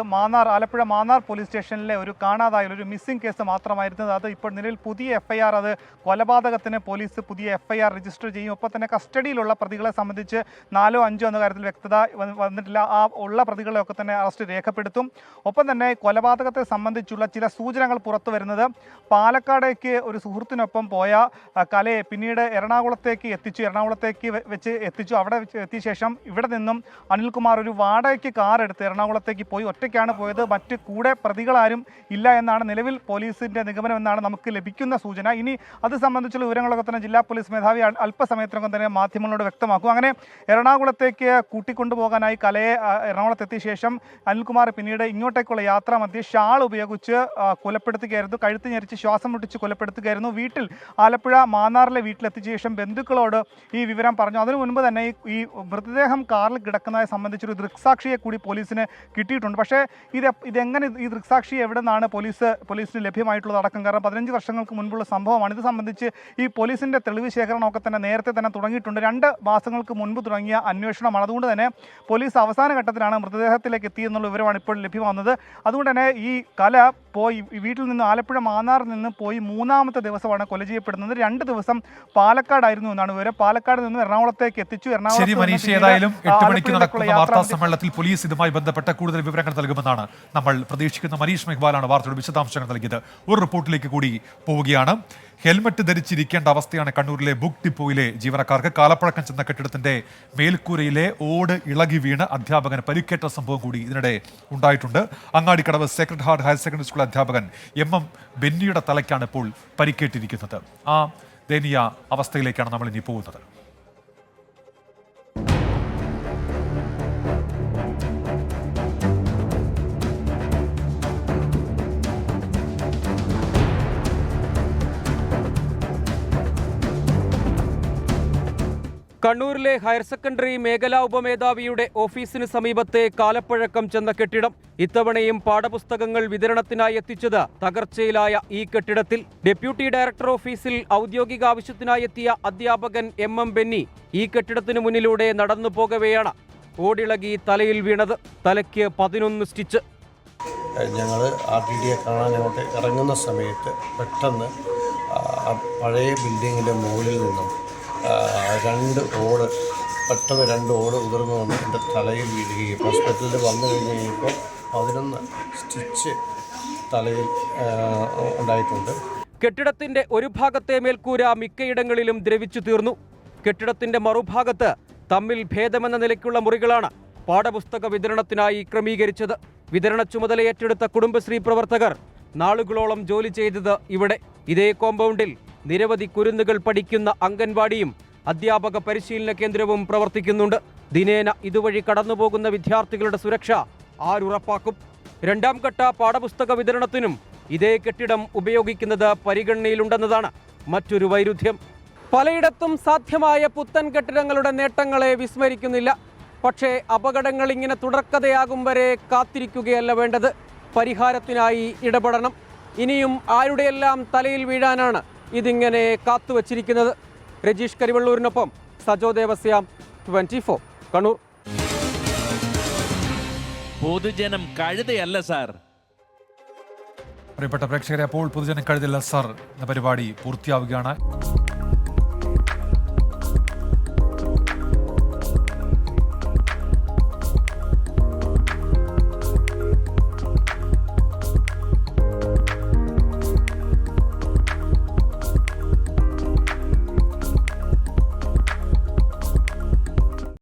ആലപ്പുഴ മാന്നാർ പോലീസ് സ്റ്റേഷനിലെ ഒരു കാണാതായ ഒരു മിസ്സിംഗ് കേസ് മാത്രമായിരുന്നത്. അത് ഇപ്പോൾ നിലവിൽ പുതിയ FIR, അത് കൊലപാതകത്തിന് പോലീസ് പുതിയ FIR രജിസ്റ്റർ ചെയ്യും. ഒപ്പം തന്നെ കസ്റ്റഡിയിലുള്ള പ്രതികളെ സംബന്ധിച്ച് 4 5 എന്ന കാര്യത്തിൽ വ്യക്തത വന്നിട്ടില്ല. ആ ഉള്ള പ്രതികളെയൊക്കെ തന്നെ അറസ്റ്റ് രേഖപ്പെടുത്തും. ഒപ്പം തന്നെ കൊലപാതകത്തെ സംബന്ധിച്ചുള്ള ചില സൂചനകൾ പുറത്തു വരുന്നത്, പാലക്കാടേക്ക് ഒരു സുഹൃത്തിനൊപ്പം പോയ കലയെ പിന്നീട് എറണാകുളത്തേക്ക് വെച്ച് എത്തിച്ചു. അവിടെ എത്തിയ ശേഷം ഇവിടെ നിന്നും അനിൽകുമാർ ഒരു വാടകയ്ക്ക് കാർ എടുത്ത് എറണാകുളത്തേക്ക് പോയി. ഒറ്റയ്ക്കാണ് പോയത്. മറ്റ് കൂടെ പ്രതികളാരും ഇല്ല എന്നാണ് നിലവിൽ പോലീസിന്റെ നിഗമനം എന്നാണ് നമുക്ക് ലഭിക്കുന്ന സൂചന. ഇനി അത് സംബന്ധിച്ചുള്ള വിവരങ്ങളൊക്കെ തന്നെ ജില്ലാ പോലീസ് മേധാവി അല്പസമയത്തിനകം തന്നെ മാധ്യമങ്ങളോട് വ്യക്തമാക്കും. അങ്ങനെ എറണാകുളത്തേക്ക് കൂട്ടിക്കൊണ്ടുപോകാനായി കലയെ എറണാകുളത്തെത്തിയ ശേഷം അനിൽകുമാർ പിന്നീട് ഇങ്ങോട്ടേക്കുള്ള യാത്രാ മധ്യേ ഷാൾ ഉപയോഗിച്ച് കൊലപ്പെടുത്തുകയായിരുന്നു. കഴുത്ത് ഞെരിച്ച് ശ്വാസം മുട്ടിച്ച് കൊലപ്പെടുത്തുകയായിരുന്നു. ആലപ്പുഴ മാന്നാറിലെ വീട്ടിലെത്തിയ ശേഷം ബന്ധുക്കളോട് ഈ വിവരം പറഞ്ഞു. അതിനു മുൻപ് തന്നെ ഈ മൃതദേഹം കാറിൽ കിടക്കുന്നതിനെ സംബന്ധിച്ചൊരു ദൃക്സാക്ഷിയെ കൂടി പോലീസിന് കിട്ടിയിട്ടുണ്ട്. പക്ഷേ ഇതെങ്ങനെ ഈ ദൃക്സാക്ഷി എവിടെ നിന്നാണ് പോലീസിന് ലഭ്യമായിട്ടുള്ളത് അടക്കം, കാരണം 15 വർഷങ്ങൾക്ക് മുൻപുള്ള സംഭവമാണ്. ഇത് സംബന്ധിച്ച് ഈ പോലീസിന്റെ തെളിവ് ശേഖരണമൊക്കെ തന്നെ നേരത്തെ തന്നെ തുടങ്ങിയിട്ടുണ്ട്. 2 മാസങ്ങൾക്ക് മുൻപ് തുടങ്ങിയ അന്വേഷണമാണ്. അതുകൊണ്ട് തന്നെ പോലീസ് അവസാന ഘട്ടത്തിലാണ് മൃതദേഹത്തിലേക്ക് എത്തിയെന്നുള്ള വിവരമാണ് ഇപ്പോൾ ലഭ്യമാകുന്നത്. അതുകൊണ്ട് തന്നെ ഈ കല വീട്ടിൽ നിന്ന് ആലപ്പുഴ മാന്നാറിൽ നിന്ന് പോയി 3ാമത്തെ ദിവസമാണ് കൊല ചെയ്യപ്പെടുന്നത്. 2 ദിവസം പാലക്കാടായിരുന്നു എന്നാണ് വിവരം. പാലക്കാട് നിന്ന് എറണാകുളത്തേക്ക് എത്തിച്ചു. ശരി മനീഷ്, ഏതായാലും 8 മണിക്ക് നടക്കുന്ന വാർത്താ സമ്മേളനത്തിൽ പോലീസ് ഇതുമായി ബന്ധപ്പെട്ട കൂടുതൽ വിവരങ്ങൾ നൽകുമെന്നാണ് നമ്മൾ പ്രതീക്ഷിക്കുന്ന. മനീഷ് മെഹ്വാലാണ് വാർത്തയുടെ വിശദാംശങ്ങൾ നൽകിയത്. ഒരു റിപ്പോർട്ടിലേക്ക് കൂടി പോവുകയാണ്. ഹെൽമറ്റ് ധരിച്ചിരിക്കേണ്ട അവസ്ഥയാണ് കണ്ണൂരിലെ ബുക്ക് ഡിപ്പോയിലെ ജീവനക്കാർക്ക്. കാലപ്പഴക്കം ചെന്ന കെട്ടിടത്തിന്റെ മേൽക്കൂരയിലെ ഓട് ഇളകി വീണ് അധ്യാപകന് പരിക്കേറ്റ സംഭവം കൂടി ഇതിനിടെ ഉണ്ടായിട്ടുണ്ട്. Angadikkadavu Sacred heart higher secondary school അധ്യാപകൻ MM ബെന്നിയുടെ തലയ്ക്കാണ് ഇപ്പോൾ പരിക്കേറ്റിരിക്കുന്നത്. ആ ദയനീയ അവസ്ഥയിലേക്കാണ് നമ്മൾ ഇനി പോകുന്നത്. കണ്ണൂരിലെ ഹയർ സെക്കൻഡറി മേഖലാ ഉപമേധാവിയുടെ ഓഫീസിന് സമീപത്തെ കാലപ്പഴക്കം ചെന്ന കെട്ടിടം. ഇത്തവണയും പാഠപുസ്തകങ്ങൾ വിതരണത്തിനായി എത്തിച്ചത് തകർച്ചയിലായ ഈ കെട്ടിടത്തിൽ. ഡെപ്യൂട്ടി ഡയറക്ടർ ഓഫീസിൽ ഔദ്യോഗിക ആവശ്യത്തിനായി എത്തിയ അധ്യാപകൻ MM ബെന്നി ഈ കെട്ടിടത്തിനു മുന്നിലൂടെ നടന്നു പോകവെയാണ് ഓടിളകി തലയിൽ വീണത്. തലയ്ക്ക് 11 സ്റ്റിച്ച്. ഞങ്ങൾ RTDയെ കാണാൻ അങ്ങോട്ട് ഇറങ്ങുന്ന സമയത്ത് പെട്ടെന്ന് പഴയ ബിൽഡിങ്ങിൻ്റെ മുകളിൽ നിന്നും 2 ഓട് ഉതിർന്നു വന്ന് എൻ്റെ തലയിൽ വീഴുകയും ഹോസ്പിറ്റലിൽ വന്നു കഴിഞ്ഞ് കഴിഞ്ഞപ്പോൾ 11 സ്റ്റിച്ച് തലയിൽ ഉണ്ടായിട്ടുണ്ട്. കെട്ടിടത്തിന്റെ ഒരു ഭാഗത്തെ മേൽക്കൂര മിക്കയിടങ്ങളിലും ദ്രവിച്ചു തീർന്നു. കെട്ടിടത്തിന്റെ മറുഭാഗത്ത് തമ്മിൽ ഭേദമെന്ന നിലയ്ക്കുള്ള മുറികളാണ് പാഠപുസ്തക വിതരണത്തിനായി ക്രമീകരിച്ചത്. വിതരണ ചുമതല ഏറ്റെടുത്ത കുടുംബശ്രീ പ്രവർത്തകർ നാളുകളോളം ജോലി ചെയ്തത് ഇവിടെ. ഇതേ കോമ്പൗണ്ടിൽ നിരവധി കുരുന്നുകൾ പഠിക്കുന്ന അംഗൻവാടിയും അധ്യാപക പരിശീലന കേന്ദ്രവും പ്രവർത്തിക്കുന്നുണ്ട്. ദിനേന ഇതുവഴി കടന്നുപോകുന്ന വിദ്യാർത്ഥികളുടെ സുരക്ഷ ആരുറപ്പാക്കും? 2ാം ഘട്ട പാഠപുസ്തക വിതരണത്തിനും ഇതേ കെട്ടിടം ഉപയോഗിക്കുന്നത് പരിഗണനയിലുണ്ടെന്നതാണ് മറ്റൊരു വൈരുദ്ധ്യം. പലയിടത്തും സാധ്യമായ പുത്തൻ കെട്ടിടങ്ങളുടെ നേട്ടങ്ങളെ വിസ്മരിക്കുന്നില്ല. പക്ഷേ അപകടങ്ങൾ ഇങ്ങനെ തുടർക്കഥയാകും വരെ കാത്തിരിക്കുകയല്ല വേണ്ടത്. പരിഹാരത്തിനായി ഇടപെടണം. ഇനിയും ആരുടെയെല്ലാം തലയിൽ വീഴാനാണ് ഇതിങ്ങനെ കാത്തുവച്ചിരിക്കുന്നത്? രജീഷ് കരിവള്ളൂരിനൊപ്പം സജോ ദേവസ്യാം, 24 കണ്ണൂർ. പൊതുജനം കഴുതയല്ല സാർ. പ്രിയപ്പെട്ട പ്രേക്ഷകരെ, അപ്പോൾ പൊതുജനം കഴുതയല്ല സാർ എന്ന പരിപാടി പൂർത്തിയാവുകയാണ്.